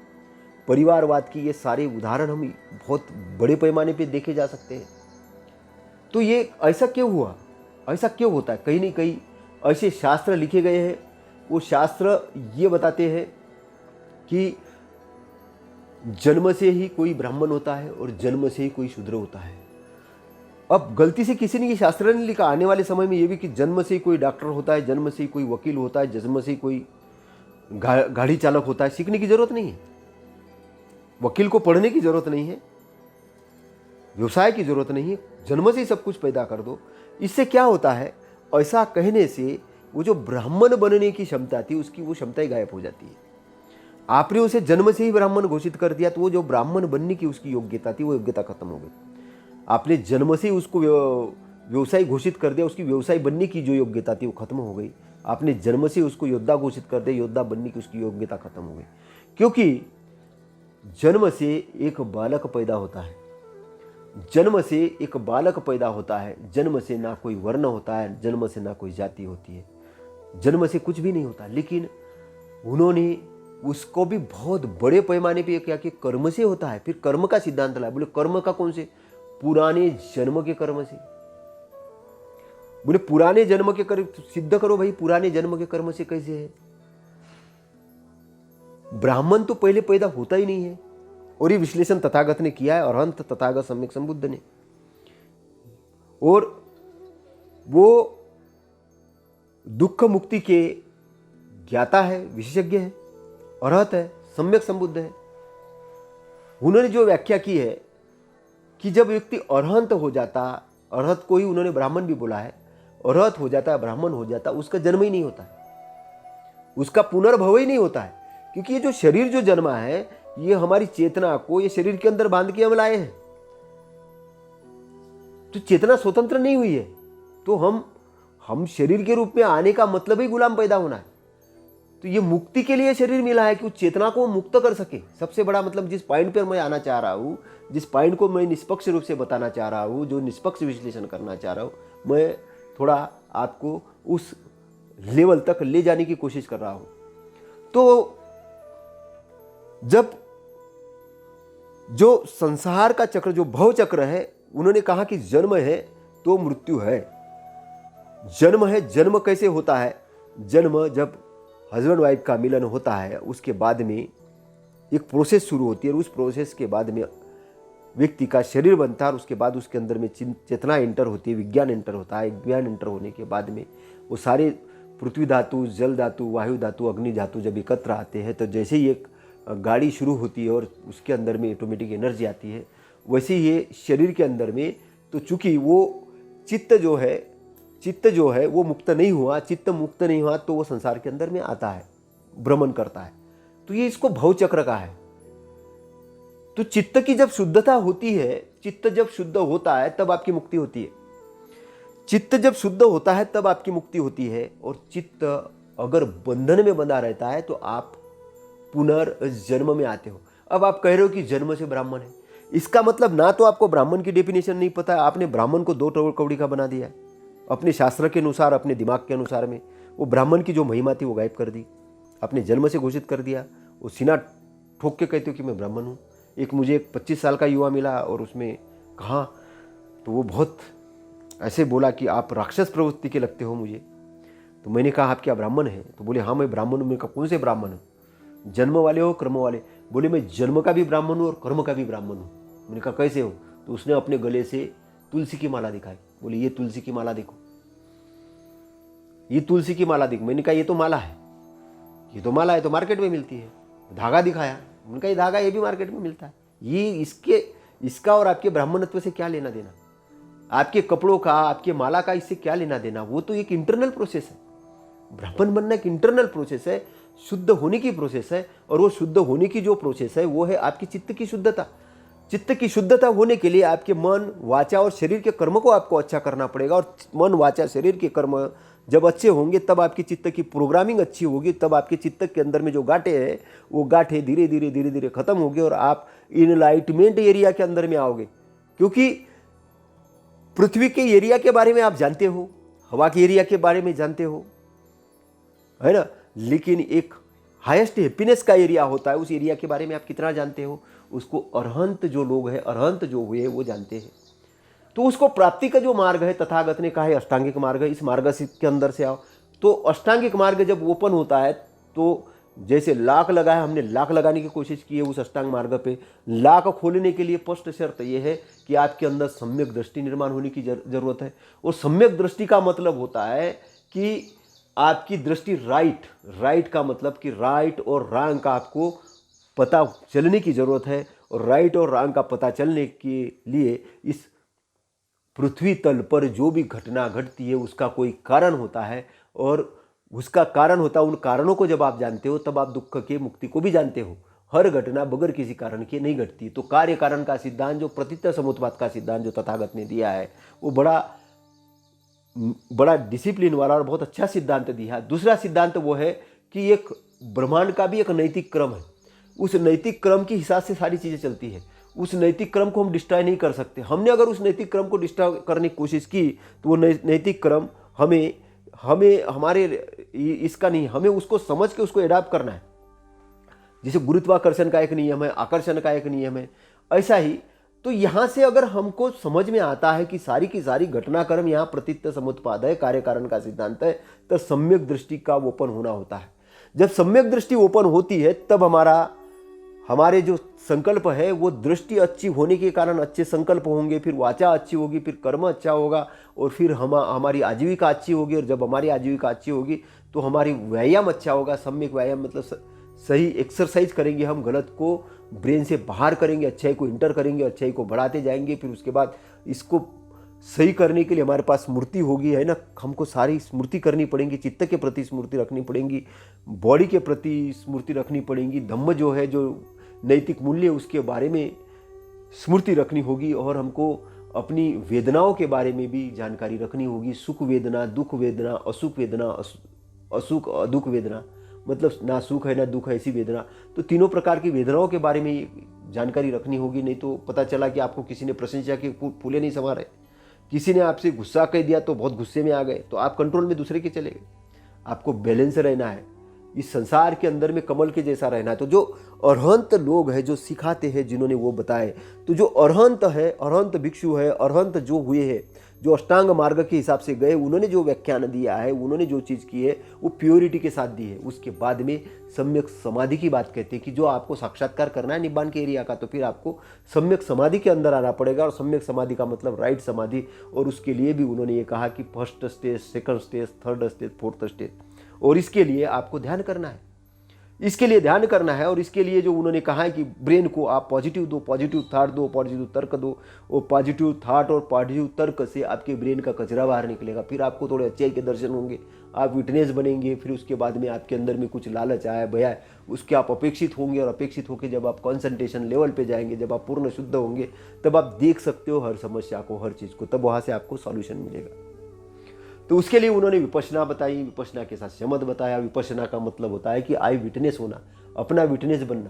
परिवारवाद की ये सारे उदाहरण हम बहुत बड़े पैमाने पे देखे जा सकते हैं। तो ये ऐसा क्यों हुआ, ऐसा क्यों होता है? कहीं ना कहीं ऐसे शास्त्र लिखे गए हैं, वो शास्त्र ये बताते हैं कि जन्म से ही कोई ब्राह्मण होता है और जन्म से ही कोई शूद्र होता है। अब गलती से किसी ने ये शास्त्र ने लिखा, आने वाले समय में ये भी कि जन्म से ही कोई डॉक्टर होता है, जन्म से ही कोई वकील होता है, जन्म से ही कोई गाड़ी चालक होता है। सीखने की जरूरत नहीं है, वकील को पढ़ने की जरूरत नहीं है, व्यवसाय की जरूरत नहीं है, जन्म से ही सब कुछ पैदा कर दो। इससे क्या होता है, ऐसा कहने से वो जो ब्राह्मण बनने की क्षमता थी उसकी वो क्षमता ही गायब हो जाती है। आपने उसे जन्म से ही ब्राह्मण घोषित कर दिया तो वो जो ब्राह्मण बनने की उसकी योग्यता थी वो योग्यता खत्म हो गई। आपने जन्म से ही उसको व्यवसाय घोषित कर दिया, उसकी व्यवसाय बनने की जो योग्यता थी वो खत्म हो गई। आपने जन्म से उसको योद्धा घोषित कर दिया, योद्धा बनने की उसकी योग्यता खत्म हो गई। क्योंकि जन्म से एक बालक पैदा होता है, जन्म से एक बालक पैदा होता है, जन्म से ना कोई वर्ण होता है, जन्म से ना कोई जाति होती है, जन्म से कुछ भी नहीं होता। लेकिन उन्होंने उसको भी बहुत बड़े पैमाने पे क्या कि कर्म से होता है। फिर कर्म का सिद्धांत लाया, बोले कर्म का कौन से? पुराने जन्म के कर्म से। बोले पुराने जन्म के कर्म सिद्ध करो भाई, पुराने जन्म के कर्म से कैसे है? ब्राह्मण तो पहले पैदा होता ही नहीं है। और ये विश्लेषण तथागत ने किया है, अरहंत तथागत सम्यक संबुद्ध ने। और वो दुख मुक्ति के ज्ञाता है, विशेषज्ञ है, अरहत है, सम्यक संबुद्ध है। उन्होंने जो व्याख्या की है कि जब व्यक्ति अरहंत हो जाता, अरहत को ही उन्होंने ब्राह्मण भी बोला है, अरहत हो जाता, ब्राह्मण हो जाता, उसका जन्म ही नहीं होता है, उसका पुनर्भव ही नहीं होता है। क्योंकि ये जो शरीर जो जन्मा है ये हमारी चेतना को ये शरीर के अंदर बांध के हम लाए हैं। तो चेतना स्वतंत्र नहीं हुई है। तो हम शरीर के रूप में आने का मतलब ही गुलाम पैदा होना है। तो ये मुक्ति के लिए शरीर मिला है कि उस चेतना को मुक्त कर सके। सबसे बड़ा मतलब जिस पॉइंट पर मैं आना चाह रहा हूँ, जिस पॉइंट को मैं निष्पक्ष रूप से बताना चाह रहा हूँ, जो निष्पक्ष विश्लेषण करना चाह रहा हूँ, मैं थोड़ा आपको उस लेवल तक ले जाने की कोशिश कर रहा हूँ। तो जब जो संसार का चक्र, जो भव चक्र है, उन्होंने कहा कि जन्म है तो मृत्यु है। जन्म है, जन्म कैसे होता है? जन्म जब हस्बैंड वाइफ का मिलन होता है उसके बाद में एक प्रोसेस शुरू होती है, और उस प्रोसेस के बाद में व्यक्ति का शरीर बनता है, और उसके बाद उसके अंदर में चेतना एंटर होती है, विज्ञान एंटर होता है। विज्ञान एंटर होने के बाद में वो सारे पृथ्वी धातु, जल धातु, वायु धातु, अग्नि धातु जब एकत्र आते हैं तो जैसे ही एक गाड़ी शुरू होती है और उसके अंदर में ऑटोमेटिक एनर्जी आती है, वैसे ये शरीर के अंदर में, तो चूंकि वो चित्त जो है वो मुक्त नहीं हुआ, चित्त मुक्त नहीं हुआ, तो वो संसार के अंदर में आता है, भ्रमण करता है। तो ये इसको भव चक्र का है। तो चित्त की जब शुद्धता होती है, चित्त जब शुद्ध होता है तब आपकी मुक्ति होती है। चित्त जब शुद्ध होता है तब आपकी मुक्ति होती है। और चित्त अगर बंधन में बंधा रहता है तो आप पुनर्जन्म में आते हो। अब आप कह रहे हो कि जन्म से ब्राह्मण है, इसका मतलब ना तो आपको ब्राह्मण की डेफिनेशन नहीं पता है, आपने ब्राह्मण को दो कौड़ी का बना दिया है अपने शास्त्र के अनुसार, अपने दिमाग के अनुसार में। वो ब्राह्मण की जो महिमा थी वो गायब कर दी, अपने जन्म से घोषित कर दिया। वो सीना ठोक के कहते हो कि मैं ब्राह्मण हूँ। मुझे एक 25 साल का युवा मिला और उसमें कहा तो वो बहुत ऐसे बोला कि आप राक्षस प्रवृत्ति के लगते हो मुझे। तो मैंने कहा आप क्या ब्राह्मण हैं? तो बोले हाँ मैं ब्राह्मण हूँ। मैंने कहा कौन से ब्राह्मण हूँ, जन्म वाले हो कर्म वाले? बोले मैं जन्म का भी ब्राह्मण हूँ और कर्म का भी ब्राह्मण हूँ। मैंने कहा कैसे हो? तो उसने अपने गले से तुलसी की माला दिखाई। बोले ये तुलसी की माला देखो, ये तुलसी की माला देखो। मैंने कहा ये तो माला है, ये तो माला है, तो मार्केट में मिलती है। धागा दिखाया, उनका ये धागा ये भी मार्केट में मिलता है। ये इसका और आपके ब्राह्मणत्व से क्या लेना देना? आपके कपड़ों का, आपके माला का इससे क्या लेना देना? वो तो एक इंटरनल प्रोसेस है। ब्राह्मण बनना एक इंटरनल प्रोसेस है, शुद्ध होने की प्रोसेस है। और वो शुद्ध होने की जो प्रोसेस है वो है आपकी चित्त की शुद्धता। चित्त की शुद्धता होने के लिए आपके मन, वाचा और शरीर के कर्म को आपको अच्छा करना पड़ेगा। और मन, वाचा, शरीर के कर्म जब अच्छे होंगे तब आपकी चित्त की प्रोग्रामिंग अच्छी होगी, तब आपके चित्त के अंदर में जो गांठें हैं वो गांठें धीरे धीरे खत्म होगी और आप इनलाइटमेंट एरिया के अंदर में आओगे। क्योंकि पृथ्वी के एरिया के बारे में आप जानते हो, हवा के एरिया के बारे में जानते हो, है ना, लेकिन एक हाईएस्ट हैप्पीनेस का एरिया होता है, उस एरिया के बारे में आप कितना जानते हो? उसको अरहंत जो लोग हैं, अरहंत जो हुए वो जानते हैं। तो उसको प्राप्ति का जो मार्ग है, तथागत ने कहा है अष्टांगिक मार्ग है, इस मार्ग के अंदर से आओ। तो अष्टांगिक मार्ग जब ओपन होता है तो जैसे लाख लगा है, हमने लाख लगाने की कोशिश की है उस अष्टांग मार्ग पे, लाख खोलने के लिए फर्स्ट शर्त यह है कि आपके अंदर सम्यक दृष्टि निर्माण होने की जरूरत है। और सम्यक दृष्टि का मतलब होता है कि आपकी दृष्टि राइट का मतलब कि राइट और रॉन्ग का आपको पता चलने की जरूरत है। और राइट और रॉन्ग का पता चलने के लिए इस पृथ्वी तल पर जो भी घटना घटती है उसका कोई कारण होता है, और उसका कारण होता है, उन कारणों को जब आप जानते हो तब आप दुख के मुक्ति को भी जानते हो। हर घटना बगैर किसी कारण के नहीं घटती। तो कार्य कारण का सिद्धांत, जो प्रतीत समुत्पाद का सिद्धांत जो तथागत ने दिया है, वो बड़ा डिसिप्लिन वाला और बहुत अच्छा सिद्धांत दिया है। दूसरा सिद्धांत वो है कि एक ब्रह्मांड का भी एक नैतिक क्रम है, उस नैतिक क्रम के हिसाब से सारी चीज़ें चलती है। उस नैतिक क्रम को हम डिस्ट्रॉय नहीं कर सकते। हमने अगर उस नैतिक क्रम को डिस्ट्रॉय करने की कोशिश की तो वो नैतिक क्रम हमें हमारे इसका नहीं, हमें उसको समझ के उसको एडाप्ट करना है। जैसे गुरुत्वाकर्षण का एक नियम है, आकर्षण का एक नियम है, ऐसा ही तो यहाँ से अगर हमको समझ में आता है कि सारी की सारी घटनाक्रम यहाँ प्रतीत समुत्पाद है, कार्य कारण का सिद्धांत है, तो सम्यक दृष्टि का ओपन होना होता है। जब सम्यक दृष्टि ओपन होती है तब हमारे जो संकल्प है वो दृष्टि अच्छी होने के कारण अच्छे संकल्प होंगे, फिर वाचा अच्छी होगी, फिर कर्म अच्छा होगा, और फिर हमारी आजीविका अच्छी होगी। और जब हमारी आजीविका अच्छी होगी तो हमारी व्यायाम अच्छा होगा। सम्यक व्यायाम मतलब सही एक्सरसाइज करेंगे, हम गलत को ब्रेन से बाहर करेंगे, अच्छाई को इंटर करेंगे, अच्छाई को बढ़ाते जाएंगे। फिर उसके बाद इसको सही करने के लिए हमारे पास स्मृति होगी, है ना, हमको सारी स्मृति करनी पड़ेगी, चित्त के प्रति स्मृति रखनी पड़ेगी, बॉडी के प्रति स्मृति रखनी पड़ेगी, धम्म जो है, जो नैतिक मूल्य उसके बारे में स्मृति रखनी होगी, और हमको अपनी वेदनाओं के बारे में भी जानकारी रखनी होगी। सुख वेदना, दुख वेदना, असुख वेदना, असुख अदुख वेदना, मतलब ना सुख है ना दुख है, ऐसी वेदना। तो तीनों प्रकार की वेदनाओं के बारे में जानकारी रखनी होगी। नहीं तो पता चला कि आपको किसी ने प्रशंसा के फूले नहीं समा रहे, किसी ने आपसे गुस्सा कह दिया तो बहुत गुस्से में आ गए, तो आप कंट्रोल में दूसरे के चले गए। आपको बैलेंस रहना है, इस संसार के अंदर में कमल के जैसा रहना है। तो जो अरहंत लोग हैं जो सिखाते हैं, जिन्होंने वो बताए, तो जो अरहंत है, अरहंत भिक्षु है, अरहंत जो हुए हैं, जो अष्टांग मार्ग के हिसाब से गए, उन्होंने जो व्याख्यान दिया है, उन्होंने जो चीज़ की है वो प्योरिटी के साथ दी है। उसके बाद में सम्यक समाधि की बात कहते हैं कि जो आपको साक्षात्कार करना है निब्बान के एरिया का, तो फिर आपको सम्यक समाधि के अंदर आना पड़ेगा। और सम्यक समाधि का मतलब राइट समाधि, और उसके लिए भी उन्होंने ये कहा कि first stage, second stage, third stage, fourth stage, और इसके लिए आपको ध्यान करना है, इसके लिए ध्यान करना है। और इसके लिए जो उन्होंने कहा है कि ब्रेन को आप पॉजिटिव दो, पॉजिटिव थॉट दो, पॉजिटिव तर्क दो, और पॉजिटिव थॉट और पॉजिटिव तर्क से आपके ब्रेन का कचरा बाहर निकलेगा। फिर आपको थोड़े अच्छाई के दर्शन होंगे, आप विटनेस बनेंगे। फिर उसके बाद में आपके अंदर में कुछ लालच आया, भया है, उसके आप अपेक्षित होंगे, और अपेक्षित होकर जब आप कॉन्सेंट्रेशन लेवल पे जाएंगे, जब आप पूर्ण शुद्ध होंगे, तब आप देख सकते हो हर समस्या को, हर चीज़ को, तब वहाँ से आपको सॉल्यूशन मिलेगा। तो उसके लिए उन्होंने विपश्यना बताई, विपश्यना के साथ शमद बताया। विपश्यना का मतलब होता है कि आई विटनेस होना, अपना विटनेस बनना,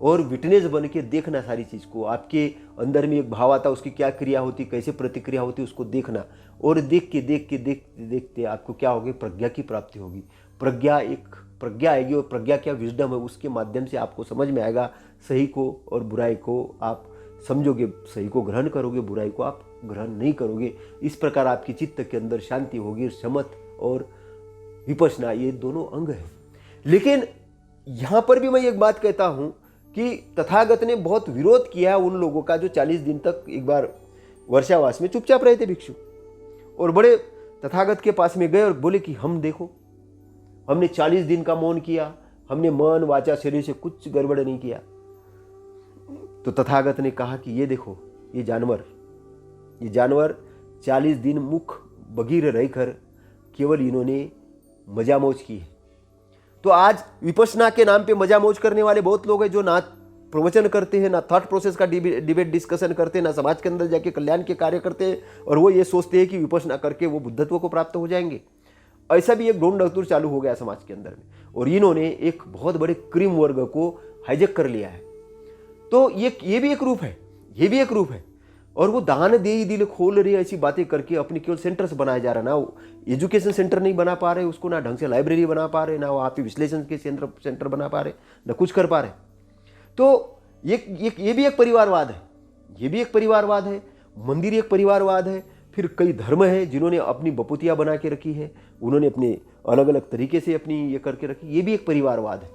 और विटनेस बन के देखना सारी चीज़ को। आपके अंदर में एक भाव आता है, उसकी क्या क्रिया होती, कैसे प्रतिक्रिया होती, उसको देखना। और देखते आपको क्या होगी, प्रज्ञा की प्राप्ति होगी। प्रज्ञा आएगी, और प्रज्ञा क्या, विजडम है, उसके माध्यम से आपको समझ में आएगा सही को और बुराई को आप समझोगे, सही को ग्रहण करोगे, बुराई को आप ग्रहण नहीं करोगे। इस प्रकार आपकी चित्त के अंदर शांति होगी। शमत और विपश्यना ये दोनों अंग हैं। लेकिन यहाँ पर भी मैं एक बात कहता हूँ कि तथागत ने बहुत विरोध किया है उन लोगों का जो 40 दिन तक एक बार वर्षावास में चुपचाप रहे थे भिक्षु, और बड़े तथागत के पास में गए और बोले कि हम देखो, हमने 40 दिन का मौन किया, हमने मन वाचा शरीर से कुछ गड़बड़ नहीं किया। तो तथागत ने कहा कि ये देखो, ये जानवर 40 दिन मुख बगीर रहकर केवल इन्होंने मजा मौज की है। तो आज विपश्यना के नाम पे मजा मौज करने वाले बहुत लोग हैं, जो प्रवचन करते हैं, ना थॉट प्रोसेस का डिबेट डिस्कशन करते हैं, ना समाज के अंदर जाके कल्याण के कार्य करते हैं, और वो ये सोचते हैं कि विपश्यना करके वो बुद्धत्व को प्राप्त हो जाएंगे। ऐसा भी एक ढोंग डकतूर चालू हो गया समाज के अंदर में, और इन्होंने एक बहुत बड़े क्रीम वर्ग को हाईजेक कर लिया है। तो ये भी एक रूप है, ये भी एक रूप है। और वो दान दे दिल खोल रही ऐसी बातें करके अपनी केवल सेंटर्स बनाया जा रहा, ना एजुकेशन सेंटर नहीं बना पा रहे उसको, ना ढंग से लाइब्रेरी बना पा रहे, ना वो आप विश्लेषण के सेंटर बना पा रहे, ना कुछ कर पा रहे। तो ये भी एक परिवारवाद है, ये भी एक परिवारवाद है। मंदिर एक परिवारवाद है। फिर कई धर्म है जिन्होंने अपनी बपुतियाँ बना के रखी है, उन्होंने अपने अलग अलग तरीके से अपनी ये करके रखी, ये भी एक परिवारवाद है।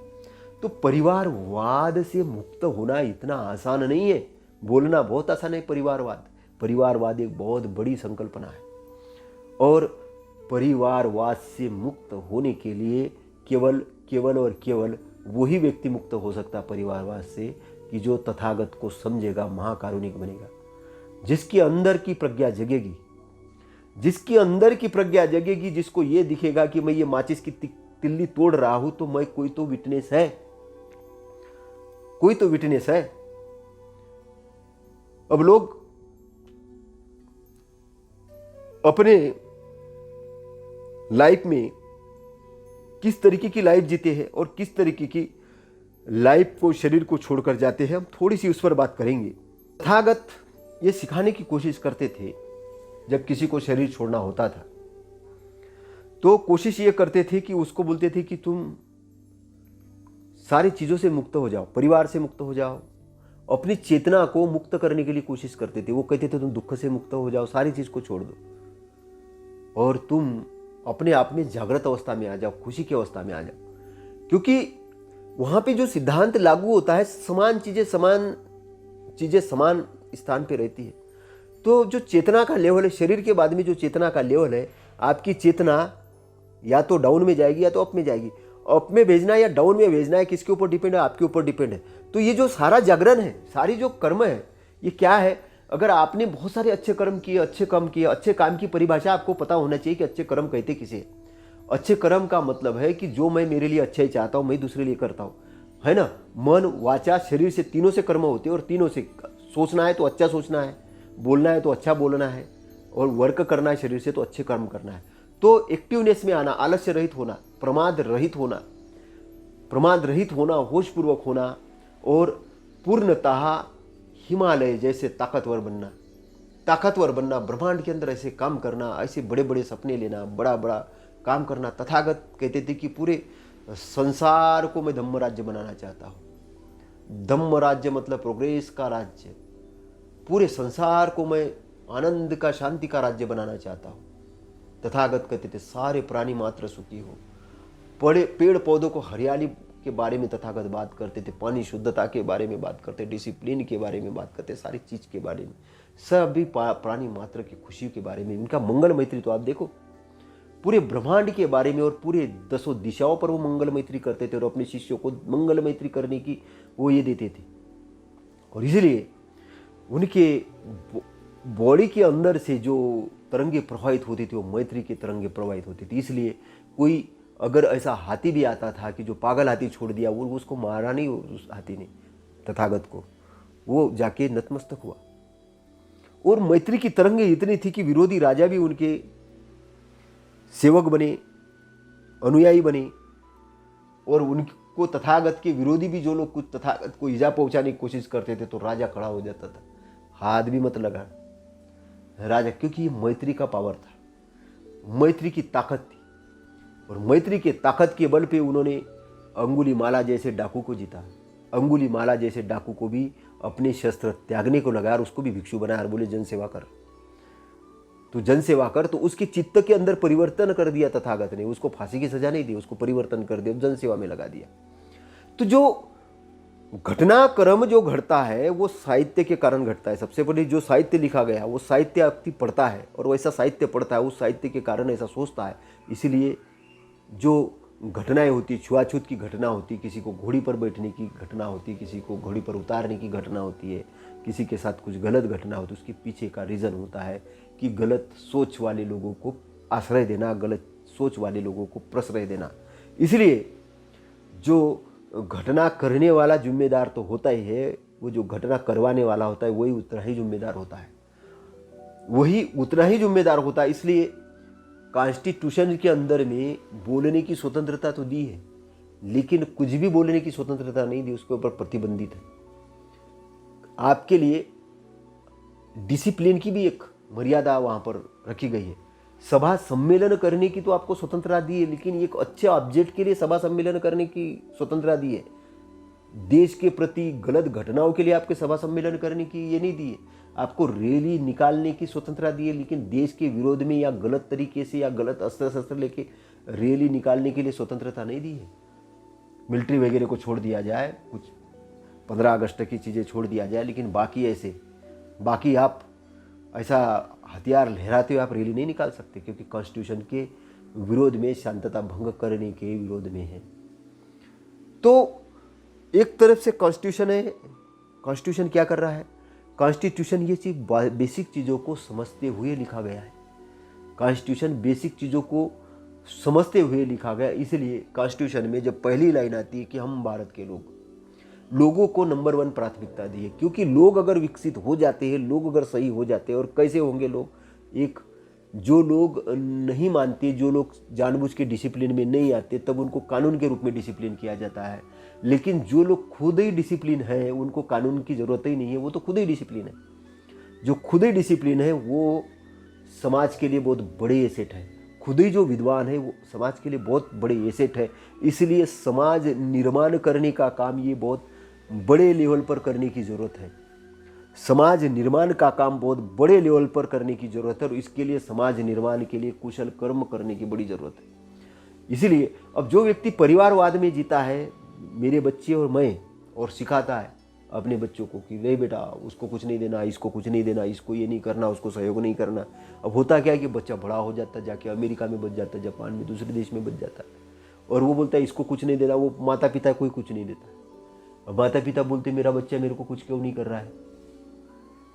तो परिवारवाद से मुक्त होना इतना आसान नहीं है, बोलना बहुत आसान है। परिवारवाद एक बहुत बड़ी संकल्पना है, और परिवारवाद से मुक्त होने के लिए केवल वही व्यक्ति मुक्त हो सकता है परिवारवाद से कि जो तथागत को समझेगा, महाकारुणिक बनेगा, जिसके अंदर की प्रज्ञा जगेगी, जिसको ये दिखेगा कि मैं ये माचिस की तिल्ली तोड़ रहा हूं तो मैं कोई तो विटनेस है। अब लोग अपने लाइफ में किस तरीके की लाइफ जीते हैं और किस तरीके की लाइफ को, शरीर को छोड़कर जाते हैं, हम थोड़ी सी उस पर बात करेंगे। तथागत ये सिखाने की कोशिश करते थे, जब किसी को शरीर छोड़ना होता था तो कोशिश ये करते थे कि उसको बोलते थे कि तुम सारी चीज़ों से मुक्त हो जाओ, परिवार से मुक्त हो जाओ, अपनी चेतना को मुक्त करने के लिए कोशिश करते थे। वो कहते थे तुम दुख से मुक्त हो जाओ, सारी चीज़ को छोड़ दो और तुम अपने आप में जागृत अवस्था में आ जाओ, खुशी की अवस्था में आ जाओ। क्योंकि वहाँ पे जो सिद्धांत लागू होता है, समान चीज़ें समान स्थान पे रहती है। तो जो चेतना का लेवल है, शरीर के बाद में जो चेतना का लेवल है, आपकी चेतना या तो डाउन में जाएगी या तो अप में जाएगी। अप में भेजना या डाउन में भेजना है, किसके ऊपर डिपेंड है? आपके ऊपर डिपेंड है। तो ये जो सारा जागरण है, सारी जो कर्म है, ये क्या है? अगर आपने बहुत सारे अच्छे कर्म किए, अच्छे काम किए, अच्छे काम की परिभाषा आपको पता होना चाहिए कि अच्छे कर्म कहते किसे। अच्छे कर्म का मतलब है कि जो मैं मेरे लिए अच्छा ही चाहता हूँ, मैं दूसरे लिए करता हूँ, है ना। मन, वाचा, शरीर से, तीनों से कर्म होते हैं, और तीनों से सोचना है तो अच्छा सोचना है, बोलना है तो अच्छा बोलना है, और वर्क करना है शरीर से तो अच्छे कर्म करना है। तो एक्टिवनेस में आना, आलस्य रहित होना, प्रमाद रहित होना, होशपूर्वक होना, और पूर्णतः हिमालय जैसे ताकतवर बनना, ब्रह्मांड के अंदर ऐसे काम करना, ऐसे बड़े बड़े सपने लेना, बड़ा बड़ा काम करना। तथागत कहते थे कि पूरे संसार को मैं धम्म राज्य बनाना चाहता हूँ। धम्म राज्य मतलब प्रोग्रेस का राज्य। पूरे संसार को मैं आनंद का, शांति का राज्य बनाना चाहता हूँ। तथागत कहते थे सारे प्राणी मात्र सुखी हो। पेड़ पौधों को हरियाली के बारे में तथागत बात करते थे, पानी शुद्धता के बारे में बात करते, डिसिप्लिन के बारे में बात करते, सारी चीज के बारे में, सभी प्राणी मात्र की खुशी के बारे में, इनका मंगल मैत्री। तो आप देखो पूरे ब्रह्मांड के बारे में और पूरे 10 दिशाओं पर वो मंगल मैत्री करते थे, और अपने शिष्यों को मंगल मैत्री करने की वो ये देते थे। और इसलिए उनके बॉडी के अंदर से जो तरंगे प्रवाहित होती थी, वो मैत्री की तरंगे प्रवाहित होती थी। इसलिए कोई अगर ऐसा हाथी भी आता था कि जो पागल हाथी छोड़ दिया, वो उसको मारा नहीं, उस हाथी ने तथागत को, वो जाके नतमस्तक हुआ। और मैत्री की तरंगे इतनी थी कि विरोधी राजा भी उनके सेवक बने, अनुयायी बने, और उनको तथागत के विरोधी भी जो लोग कुछ तथागत को ईजा पहुंचाने की कोशिश करते थे, तो राजा खड़ा हो जाता था, हाथ भी मत लगा राजा, क्योंकि ये मैत्री का पावर था, मैत्री की ताकत थी। और मैत्री के ताकत के बल पे उन्होंने अंगुलीमाला जैसे डाकू को जीता। अंगुलीमाला जैसे डाकू को भी अपने शस्त्र त्यागने को लगा और उसको भी भिक्षु बनाया और बोले जन सेवा कर। तो जन सेवा कर, तो उसके चित्त के अंदर परिवर्तन कर दिया तथागत ने। उसको फांसी की सजा नहीं दी, उसको परिवर्तन कर दिया, जन सेवा में लगा दिया। तो जो घटनाक्रम जो घटता है वो साहित्य के कारण घटता है। सबसे पहले जो साहित्य लिखा गया वो साहित्य व्यक्ति पढ़ता है, और वैसा साहित्य पढ़ता है, उस साहित्य के कारण ऐसा सोचता है। इसीलिए जो घटनाएं होती, छुआछूत की घटना होती, किसी को घोड़ी पर बैठने की घटना होती, किसी को घोड़ी पर उतारने की घटना होती है, किसी के साथ कुछ गलत घटना होती है, उसके पीछे का रीज़न होता है कि गलत सोच वाले लोगों को आश्रय देना, गलत सोच वाले लोगों को प्रश्रय देना। इसलिए जो घटना करने वाला जिम्मेदार तो होता ही है, वो जो घटना करवाने वाला होता है वही उतना ही जिम्मेदार होता है, वही उतना ही जिम्मेदार होता है। इसलिए कॉन्स्टिट्यूशन के अंदर में बोलने की स्वतंत्रता तो दी है, लेकिन कुछ भी बोलने की स्वतंत्रता नहीं दी, उसके ऊपर प्रतिबंधित है। आपके लिए डिसिप्लिन की भी एक मर्यादा वहाँ पर रखी गई है। सभा सम्मेलन करने की तो आपको स्वतंत्रता दी है, लेकिन एक अच्छे ऑब्जेक्ट के लिए सभा सम्मेलन करने की स्वतंत्रता दी है। देश के प्रति गलत घटनाओं के लिए आपके सभा सम्मेलन करने की ये नहीं दी है। आपको रैली निकालने की स्वतंत्रता दी है, लेकिन देश के विरोध में या गलत तरीके से या गलत अस्त्र शस्त्र लेके रैली निकालने के लिए स्वतंत्रता नहीं दी है। मिलिट्री वगैरह को छोड़ दिया जाए, कुछ 15 अगस्त की चीज़ें छोड़ दिया जाए, लेकिन बाकी आप ऐसा हथियार लहराते हुए आप रैली नहीं निकाल सकते, क्योंकि कॉन्स्टिट्यूशन के विरोध में, शांतता भंग करने के विरोध में है। तो एक तरफ से कॉन्स्टिट्यूशन है, कॉन्स्टिट्यूशन क्या कर रहा है? कॉन्स्टिट्यूशन ये चीज बेसिक चीज़ों को समझते हुए लिखा गया है। कॉन्स्टिट्यूशन बेसिक चीज़ों को समझते हुए लिखा गया, इसलिए कॉन्स्टिट्यूशन में जब पहली लाइन आती है कि हम भारत के लोगों को नंबर 1 प्राथमिकता दी है, क्योंकि लोग अगर विकसित हो जाते हैं, लोग अगर सही हो जाते हैं, और कैसे होंगे लोग? एक जो लोग नहीं मानते, जो लोग जानबूझ के डिसिप्लिन में नहीं आते, तब उनको कानून के रूप में डिसिप्लिन किया जाता है। लेकिन जो लोग खुद ही डिसिप्लिन है, उनको कानून की ज़रूरत ही नहीं है, वो तो खुद ही डिसिप्लिन है। जो खुद ही डिसिप्लिन है वो समाज के लिए बहुत बड़े एसेट है। खुद ही जो विद्वान है वो समाज के लिए बहुत बड़े एसेट है। इसलिए समाज निर्माण करने का काम ये बहुत बड़े लेवल पर करने की ज़रूरत है। समाज निर्माण का काम बहुत बड़े लेवल पर करने की ज़रूरत है, और इसके लिए समाज निर्माण के लिए कुशल कर्म करने की बड़ी ज़रूरत है। इसीलिए अब जो व्यक्ति परिवारवाद में जीता है, मेरे बच्चे और मैं, और सिखाता है अपने बच्चों को कि नहीं बेटा उसको कुछ नहीं देना, इसको कुछ नहीं देना, इसको ये नहीं करना, उसको सहयोग नहीं करना। अब होता क्या है कि बच्चा बड़ा हो जाता है, जाके अमेरिका में बच जाता है, जापान में, दूसरे देश में बच जाता है, और वो बोलता है इसको कुछ नहीं देना। वो माता पिता कोई कुछ नहीं देता। अब माता पिता बोलते मेरा बच्चा मेरे को कुछ क्यों नहीं कर रहा है?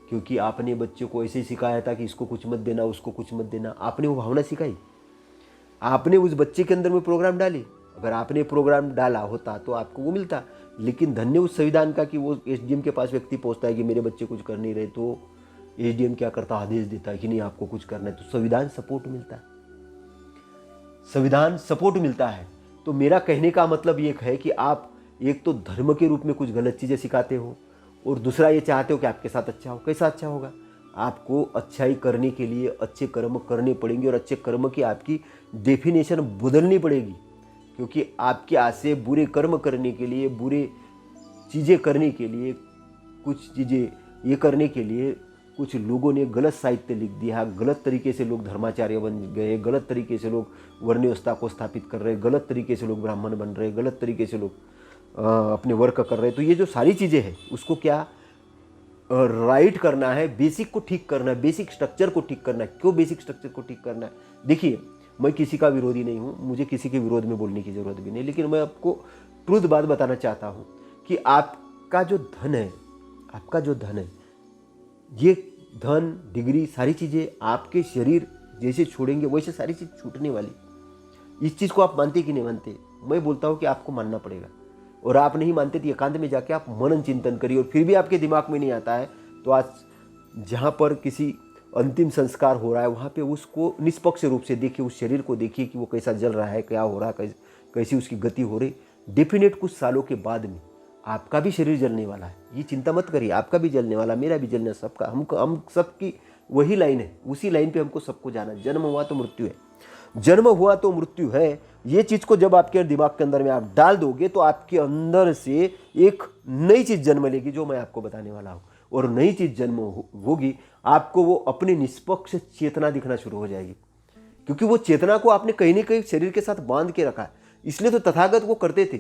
क्योंकि आपने बच्चे को ऐसे ही सिखाया था कि इसको कुछ मत देना, उसको कुछ मत देना। आपने वो भावना सिखाई, आपने उस बच्चे के अंदर में प्रोग्राम डाली। अगर आपने प्रोग्राम डाला होता तो आपको वो मिलता। लेकिन धन्य उस संविधान का कि वो एसडीएम के पास व्यक्ति पहुंचता है कि मेरे बच्चे कुछ कर नहीं रहे, तो एसडीएम क्या करता, आदेश देता है कि नहीं आपको कुछ करना है। तो संविधान सपोर्ट मिलता है, संविधान सपोर्ट मिलता है। तो मेरा कहने का मतलब ये है कि आप एक तो धर्म के रूप में कुछ गलत चीज़ें सिखाते हो, और दूसरा ये चाहते हो कि आपके साथ अच्छा हो। कैसा अच्छा होगा? आपको अच्छाई करने के लिए अच्छे कर्म करने पड़ेंगे, और अच्छे कर्म की आपकी डेफिनेशन बदलनी पड़ेगी। क्योंकि आपके हाथ से बुरे कर्म करने के लिए, बुरे चीज़ें करने के लिए, कुछ चीज़ें ये करने के लिए कुछ लोगों ने गलत साहित्य लिख दिया, गलत तरीके से लोग धर्माचार्य बन गए, गलत तरीके से लोग वर्ण व्यवस्था को स्थापित कर रहे, गलत तरीके से लोग ब्राह्मण बन रहे, गलत तरीके से लोग अपने वर्क कर रहे। तो ये जो सारी चीज़ें हैं उसको क्या राइट करना है, बेसिक को ठीक करना है, बेसिक स्ट्रक्चर को ठीक करना है। क्यों बेसिक स्ट्रक्चर को ठीक करना है? देखिए, मैं किसी का विरोधी नहीं हूँ, मुझे किसी के विरोध में बोलने की ज़रूरत भी नहीं, लेकिन मैं आपको ट्रूथ बात बताना चाहता हूँ कि आपका जो धन है, आपका जो धन है, ये धन, डिग्री, सारी चीज़ें आपके शरीर जैसे छोड़ेंगे वैसे सारी चीज़ छूटने वाली। इस चीज़ को आप मानते कि नहीं मानते? मैं बोलता हूँ कि आपको मानना पड़ेगा। और आप नहीं मानते तो एकांत में जाके आप मनन चिंतन करिए, और फिर भी आपके दिमाग में नहीं आता है तो आज जहाँ पर किसी अंतिम संस्कार हो रहा है वहाँ पे उसको निष्पक्ष रूप से देखिए, उस शरीर को देखिए कि वो कैसा जल रहा है, क्या हो रहा है, कैसी उसकी गति हो रही। डेफिनेट कुछ सालों के बाद में आपका भी शरीर जलने वाला है, ये चिंता मत करिए। आपका भी जलने वाला, मेरा भी जलने, सबका, हम सबकी वही लाइन है, उसी लाइन पे हमको सबको जाना। जन्म हुआ तो मृत्यु है, जन्म हुआ तो मृत्यु है। ये चीज़ को जब आपके दिमाग के अंदर में आप डाल दोगे तो आपके अंदर से एक नई चीज़ जन्म लेगी, जो मैं आपको बताने वाला हूँ। और नई चीज़ जन्म होगी, आपको वो अपनी निष्पक्ष चेतना दिखना शुरू हो जाएगी, क्योंकि वो चेतना को आपने कहीं ना कहीं शरीर के साथ बांध के रखा है। इसलिए तो तथागत वो करते थे।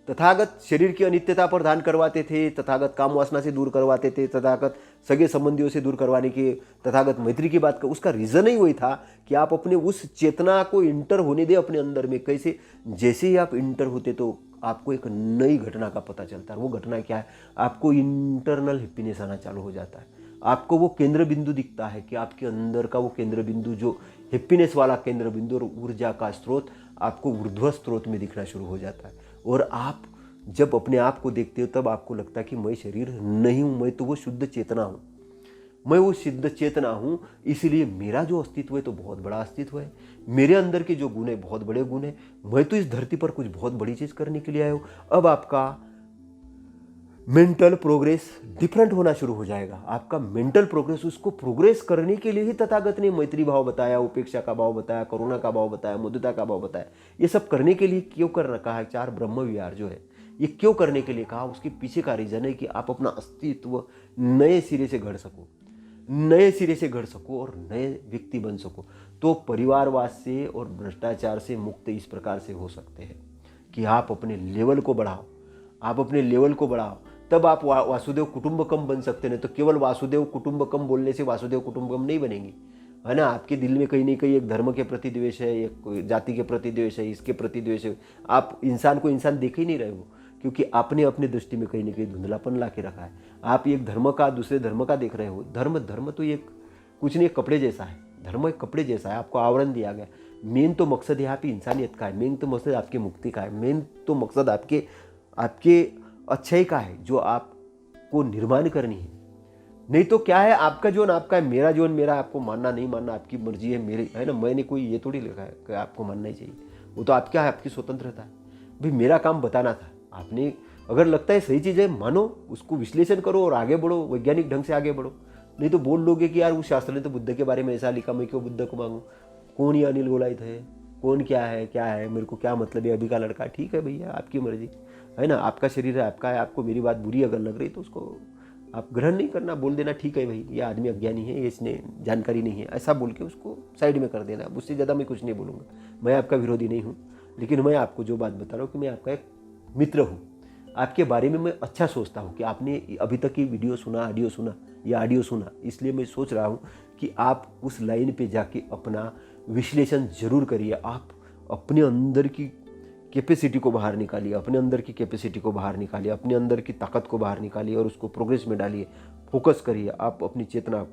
तथागत शरीर की अनित्यता पर ध्यान करवाते थे, तथागत काम वासना से दूर करवाते थे, तथागत सगे संबंधियों से दूर करवाने के, तथागत मैत्री की बात कर। उसका रीज़न ही वही था कि आप अपने उस चेतना को इंटर होने दें अपने अंदर में। कैसे? जैसे ही आप इंटर होते तो आपको एक नई घटना का पता चलता है। वो घटना क्या है? आपको इंटरनल हैप्पीनेस आना चालू हो जाता है। आपको वो केंद्र बिंदु दिखता है कि आपके अंदर का वो केंद्र बिंदु, जो हैप्पीनेस वाला केंद्र बिंदु और ऊर्जा का स्रोत, आपको ऊर्ध्व स्रोत में दिखना शुरू हो जाता है। और आप जब अपने आप को देखते हो तब आपको लगता है कि मैं शरीर नहीं हूँ, मैं तो वो शुद्ध चेतना हूँ, मैं वो शुद्ध चेतना हूँ, इसलिए मेरा जो अस्तित्व है तो बहुत बड़ा अस्तित्व है, मेरे अंदर के जो गुण है बहुत बड़े गुण है, मैं तो इस धरती पर कुछ बहुत बड़ी चीज़ करने के लिए आया हूँ। अब आपका मेंटल प्रोग्रेस डिफरेंट होना शुरू हो जाएगा। आपका मेंटल प्रोग्रेस, उसको प्रोग्रेस करने के लिए ही तथागत ने मैत्री भाव बताया, उपेक्षा का भाव बताया, करुणा का भाव बताया, मुदिता का भाव बताया। ये सब करने के लिए क्यों करना कहा है? 4 ब्रह्म विहार जो है ये क्यों करने के लिए कहा? उसके पीछे का रीजन है कि आप अपना अस्तित्व नए सिरे से गढ़ सको, नए सिरे से गढ़ सको और नए व्यक्ति बन सको। तो परिवारवाद से और भ्रष्टाचार से मुक्त इस प्रकार से हो सकते हैं कि आप अपने लेवल को बढ़ाओ, आप अपने लेवल को बढ़ाओ, तब आप वासुदेव कुटुंबकम बन सकते हैं। तो केवल वासुदेव कुटुंबकम बोलने से वासुदेव कुटुंबकम नहीं बनेंगे, है ना। आपके दिल में कहीं ना कहीं एक धर्म के प्रति द्वेष है, एक जाति के प्रति द्वेष है, इसके प्रति द्वेष है। आप इंसान को इंसान देख ही नहीं रहे हो, क्योंकि आपने अपनी दृष्टि में कहीं ना कहीं धुंधलापन ला के रखा है। आप एक धर्म का दूसरे धर्म का देख रहे हो। धर्म तो एक कुछ नहीं, कपड़े जैसा है। धर्म एक कपड़े जैसा है, आपको आवरण दिया गया। मेन तो मकसद यहाँ पे इंसानियत का है, मेन तो मकसद आपकी मुक्ति का है, मेन तो मकसद आपके अच्छाई का है, जो आपको निर्माण करनी है। नहीं तो क्या है, आपका जीवन आपका है, मेरा जीवन मेरा, आपको मानना नहीं मानना आपकी मर्जी है, मेरी है ना। मैंने कोई ये थोड़ी लिखा है कि आपको मानना ही चाहिए, वो तो आपका है, आपकी स्वतंत्रता है। भाई मेरा काम बताना था, आपने अगर लगता है सही चीज़ है मानो, उसको विश्लेषण करो और आगे बढ़ो, वैज्ञानिक ढंग से आगे बढ़ो। नहीं तो बोल लोगे कि यार उस शास्त्र ने तो बुद्ध के बारे में ऐसा लिखा, मैं क्यों बुद्ध को मांगूँ, कौन ये अनिल गोलायत है, कौन क्या है, मेरे को क्या मतलब है, अभी का लड़का। ठीक है भैया, आपकी मर्जी है ना, आपका शरीर है, आपका है। आपको मेरी बात बुरी अगर लग रही तो उसको आप ग्रहण नहीं करना, बोल देना ठीक है भाई ये आदमी अज्ञानी है, ये इसने जानकारी नहीं है, ऐसा बोल के उसको साइड में कर देना। उससे ज़्यादा मैं कुछ नहीं बोलूँगा। मैं आपका विरोधी नहीं हूँ, लेकिन मैं आपको जो बात बता रहा हूँ कि मैं आपका एक मित्र हूँ, आपके बारे में मैं अच्छा सोचता हूँ कि आपने अभी तक की वीडियो सुना, ऑडियो सुना या ऑडियो सुना, इसलिए मैं सोच रहा हूँ कि आप उस लाइन पे जाके अपना विश्लेषण जरूर करिए। आप अपने अंदर की कैपेसिटी को बाहर निकालिए, अपने अंदर की कैपेसिटी को बाहर निकालिए, अपने अंदर की ताकत को बाहर निकालिए और उसको प्रोग्रेस में डालिए, फोकस करिए। आप अपनी चेतना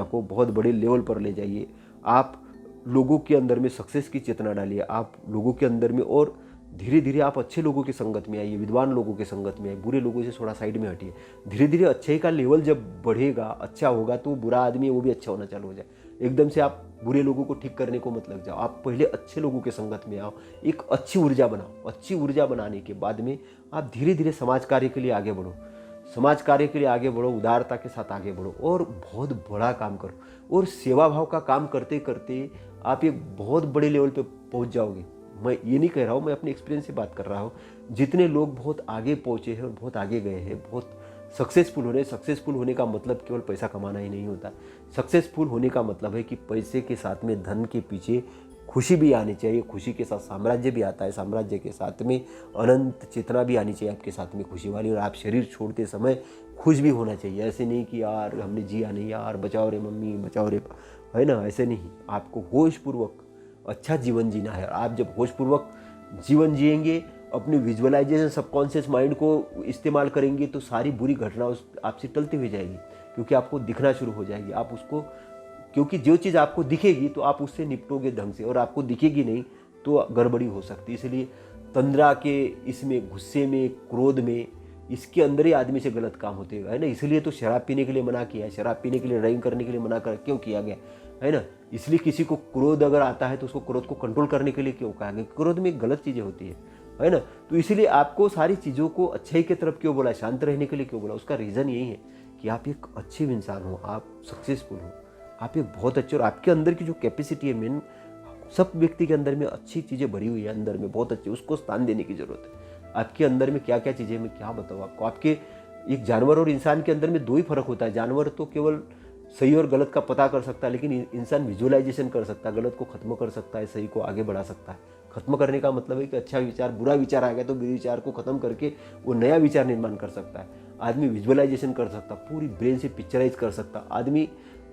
को बहुत बड़े लेवल पर ले जाइए। आप लोगों के अंदर में सक्सेस की चेतना डालिए, आप लोगों के अंदर में, और धीरे धीरे आप अच्छे लोगों की संगत में आइए, विद्वान लोगों की संगत में आइए, बुरे लोगों से थोड़ा साइड में हटिए। धीरे धीरे अच्छाई का लेवल जब बढ़ेगा, अच्छा होगा, तो बुरा आदमी है वो भी अच्छा होना चालू हो जाए। एकदम से आप बुरे लोगों को ठीक करने को मत लग जाओ, आप पहले अच्छे लोगों के संगत में आओ, एक अच्छी ऊर्जा बनाओ। अच्छी ऊर्जा बनाने के बाद में आप धीरे धीरे समाज कार्य के लिए आगे बढ़ो, समाज कार्य के लिए आगे बढ़ो, उदारता के साथ आगे बढ़ो और बहुत बड़ा काम करो। और सेवा भाव का काम करते करते आप एक बहुत बड़े लेवल पे पहुंच जाओगे। मैं ये नहीं कह रहा हूँ, मैं अपने एक्सपीरियंस से बात कर रहा हूँ। जितने लोग बहुत आगे पहुँचे हैं और बहुत आगे गए हैं, बहुत सक्सेसफुल हो रहे हैं। सक्सेसफुल होने का मतलब केवल पैसा कमाना ही नहीं होता। सक्सेसफुल होने का मतलब है कि पैसे के साथ में धन के पीछे खुशी भी आनी चाहिए, खुशी के साथ साम्राज्य भी आता है, साम्राज्य के साथ में अनंत चेतना भी आनी चाहिए आपके साथ में खुशी वाली। और आप शरीर छोड़ते समय खुश भी होना चाहिए। ऐसे नहीं कि यार हमने जिया नहीं, यार बचाओ रे मम्मी, बचाओ रे, है ना, ऐसे नहीं। आपको होशपूर्वक अच्छा जीवन जीना है। आप जब होशपूर्वक जीवन जिएंगे, अपनी विजुअलाइजेशन सबकॉन्शियस माइंड को इस्तेमाल करेंगे, तो सारी बुरी घटना आपसे टलती हुई जाएगी, क्योंकि आपको दिखना शुरू हो जाएगी। आप उसको, क्योंकि जो चीज़ आपको दिखेगी तो आप उससे निपटोगे ढंग से, और आपको दिखेगी नहीं तो गड़बड़ी हो सकती है। इसलिए तंद्रा के इसमें, गुस्से में, क्रोध में, इसके अंदर ही आदमी से गलत काम होते हैं, है ना। इसलिए तो शराब पीने के लिए मना किया है, शराब पीने के लिए, ड्राइविंग करने के लिए मना कर क्यों किया गया, है ना। इसलिए किसी को क्रोध अगर आता है तो उसको क्रोध को कंट्रोल करने के लिए क्यों कहा गया। क्रोध में गलत चीज़ें होती है ना। तो इसलिए आपको सारी चीज़ों को अच्छाई की तरफ क्यों बोला, शांत रहने के लिए क्यों बोला, उसका रीज़न यही है कि आप एक अच्छे इंसान हो, आप सक्सेसफुल हो, आप एक बहुत अच्छे, और आपके अंदर की जो कैपेसिटी है, मेन सब व्यक्ति के अंदर में अच्छी चीज़ें भरी हुई है, अंदर में बहुत अच्छी, उसको स्थान देने की जरूरत है। आपके अंदर में क्या क्या चीज़ें, मैं क्या बताऊँ आपको। आपके एक जानवर और इंसान के अंदर में दो ही फर्क होता है। जानवर तो केवल सही और गलत का पता कर सकता है, लेकिन इंसान विजुअलाइजेशन कर सकता है, गलत को खत्म कर सकता है, सही को आगे बढ़ा सकता है। खत्म करने का मतलब है कि अच्छा विचार, बुरा विचार आ गया तो बुरे विचार को खत्म करके वो नया विचार निर्माण कर सकता है। आदमी विजुअलाइजेशन कर सकता, पूरी ब्रेन से पिक्चराइज कर सकता, आदमी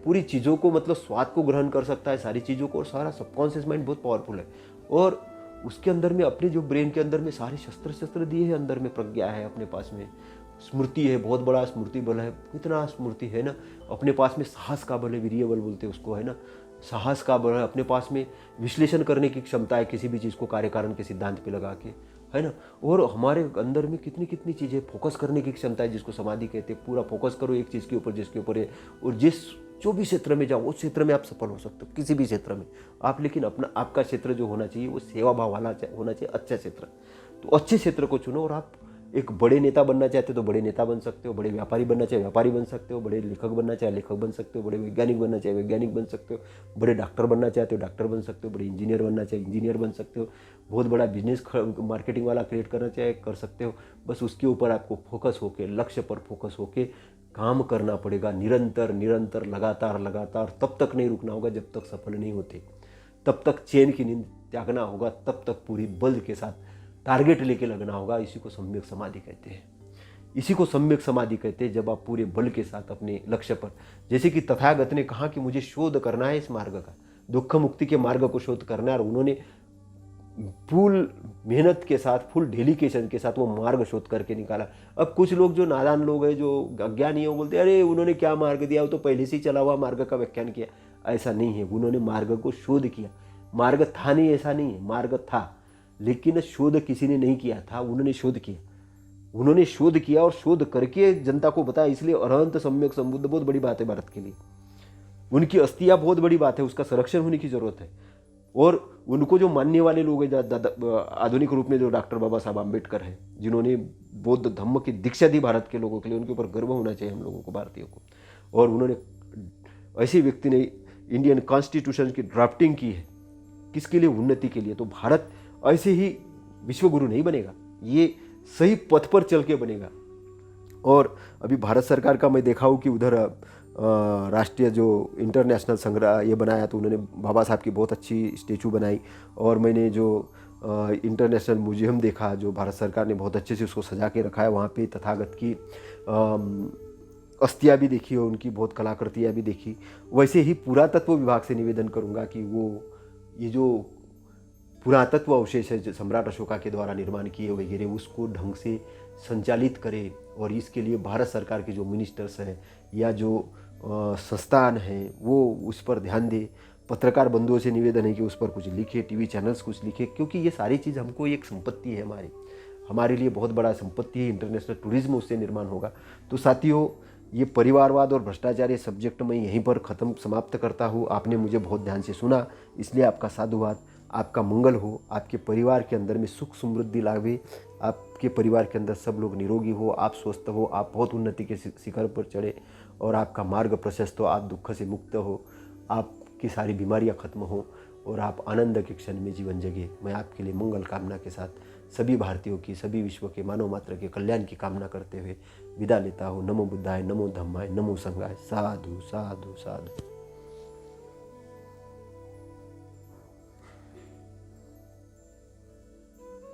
पूरी चीज़ों को, मतलब स्वाद को ग्रहण कर सकता है, सारी चीज़ों को। और सारा सबकॉन्शियस माइंड बहुत पावरफुल है, और उसके अंदर में, अपने जो ब्रेन के अंदर में सारे शस्त्र दिए हैं, अंदर में प्रज्ञा है, अपने पास में स्मृति है, बहुत बड़ा स्मृति बल है। इतना स्मृति है ना, अपने पास में साहस का बल है, वीर्य बल बोलते हैं उसको, है ना। साहस का बल है, अपने पास में विश्लेषण करने की क्षमता है किसी भी चीज़ को कार्य कारण के सिद्धांत पे लगा के, है ना। और हमारे अंदर में कितनी कितनी चीज़ें, फोकस करने की क्षमता है जिसको समाधि कहते हैं। पूरा फोकस करो एक चीज़ के ऊपर जिसके ऊपर है, और जो भी क्षेत्र में जाओ उस क्षेत्र में आप सफल हो सकते हो, किसी भी क्षेत्र में आप। लेकिन आपका क्षेत्र जो होना चाहिए वो सेवा भाव वाला होना चाहिए, अच्छा क्षेत्र। तो अच्छे क्षेत्र को चुनो, और आप एक बड़े नेता बनना चाहते हो तो बड़े नेता बन सकते हो, बड़े व्यापारी बनना चाहे व्यापारी बन सकते हो, बड़े लेखक बनना चाहे लेखक बन सकते हो, बड़े वैज्ञानिक बनना चाहे वैज्ञानिक बन सकते हो, बड़े डॉक्टर बनना चाहते हो डॉक्टर बन सकते हो, बड़े इंजीनियर बनना चाहे इंजीनियर बन सकते हो, बहुत बड़ा बिजनेस मार्केटिंग वाला क्रिएट करना चाहे कर सकते हो। बस उसके ऊपर आपको फोकस होके, लक्ष्य पर फोकस होके काम करना पड़ेगा, निरंतर निरंतर, लगातार लगातार। तब तक नहीं रुकना होगा जब तक सफल नहीं होते, तब तक चैन की नींद त्यागना होगा, तब तक पूरी बल के साथ टारगेट लेके लगना होगा। इसी को सम्यक समाधि कहते हैं। इसी को सम्यक समाधि कहते हैं, जब आप पूरे बल के साथ अपने लक्ष्य पर, जैसे कि तथागत ने कहा कि मुझे शोध करना है इस मार्ग का, दुख मुक्ति के मार्ग को शोध करना है, और उन्होंने फुल मेहनत के साथ, फुल डेडिकेशन के साथ वो मार्ग शोध करके निकाला। अब कुछ लोग जो नादान लोग हैं, जो अज्ञानी है, वो बोलते हैं अरे उन्होंने क्या मार्ग दिया, वो तो पहले से ही चला हुआ मार्ग का व्याख्यान किया। ऐसा नहीं है, उन्होंने मार्ग को शोध किया। मार्ग था नहीं ऐसा नहीं है, मार्ग था, लेकिन शोध किसी ने नहीं किया था, उन्होंने शोध किया। उन्होंने शोध किया और शोध करके जनता को बताया। इसलिए अरहंत सम्यक संबुद्ध बहुत बड़ी बात है भारत के लिए। उनकी अस्थियां बहुत बड़ी बात है, उसका संरक्षण होने की जरूरत है। और उनको जो मानने वाले लोग हैं आधुनिक रूप में, जो डॉक्टर बाबा साहब आम्बेडकर हैं, जिन्होंने बौद्ध धम्म की दीक्षा दी भारत के लोगों के लिए, उनके ऊपर गर्व होना चाहिए हम लोगों को, भारतीयों को। और उन्होंने, ऐसे व्यक्ति ने इंडियन कॉन्स्टिट्यूशन की ड्राफ्टिंग की है, किसके लिए? उन्नति के लिए। तो भारत ऐसे ही विश्वगुरु नहीं बनेगा, ये सही पथ पर चल के बनेगा। और अभी भारत सरकार का मैं देखा हूँ कि उधर राष्ट्रीय जो इंटरनेशनल संग्रह ये बनाया, तो उन्होंने बाबा साहब की बहुत अच्छी स्टेचू बनाई। और मैंने जो इंटरनेशनल म्यूजियम देखा, जो भारत सरकार ने बहुत अच्छे से उसको सजा के रखा है, वहाँ पे तथागत की अस्थियाँ भी देखी और उनकी बहुत कलाकृतियाँ भी देखी। वैसे ही पुरातत्व विभाग से निवेदन करूँगा कि वो ये जो पुरातत्व अवशेष है जो सम्राट अशोका के द्वारा निर्माण किए वगैरह, उसको ढंग से संचालित करे। और इसके लिए भारत सरकार के जो मिनिस्टर्स हैं या जो संस्थान हैं वो उस पर ध्यान दे। पत्रकार बंधुओं से निवेदन है कि उस पर कुछ लिखे, टीवी चैनल्स कुछ लिखे, क्योंकि ये सारी चीज़ हमको एक संपत्ति है, हमारे लिए बहुत बड़ा संपत्ति है। इंटरनेशनल टूरिज्म उससे निर्माण होगा। तो साथियों, ये परिवारवाद और भ्रष्टाचार ये सब्जेक्ट मैं यहीं पर समाप्त करता हूँ। आपने मुझे बहुत ध्यान से सुना, इसलिए आपका साधुवाद। आपका मंगल हो, आपके परिवार के अंदर में सुख समृद्धि लावे, आपके परिवार के अंदर सब लोग निरोगी हो, आप स्वस्थ हो, आप बहुत उन्नति के शिखर पर चढ़े और आपका मार्ग प्रशस्त हो, आप दुख से मुक्त हो, आपकी सारी बीमारियां खत्म हो और आप आनंद के क्षण में जीवन जगे। मैं आपके लिए मंगल कामना के साथ सभी भारतीयों की, सभी विश्व के मानव मात्र के कल्याण की कामना करते हुए विदा लेता हूँ। नमो बुद्धाय, नमो धम्माय, नमो संघाय। साधु साधु साधु।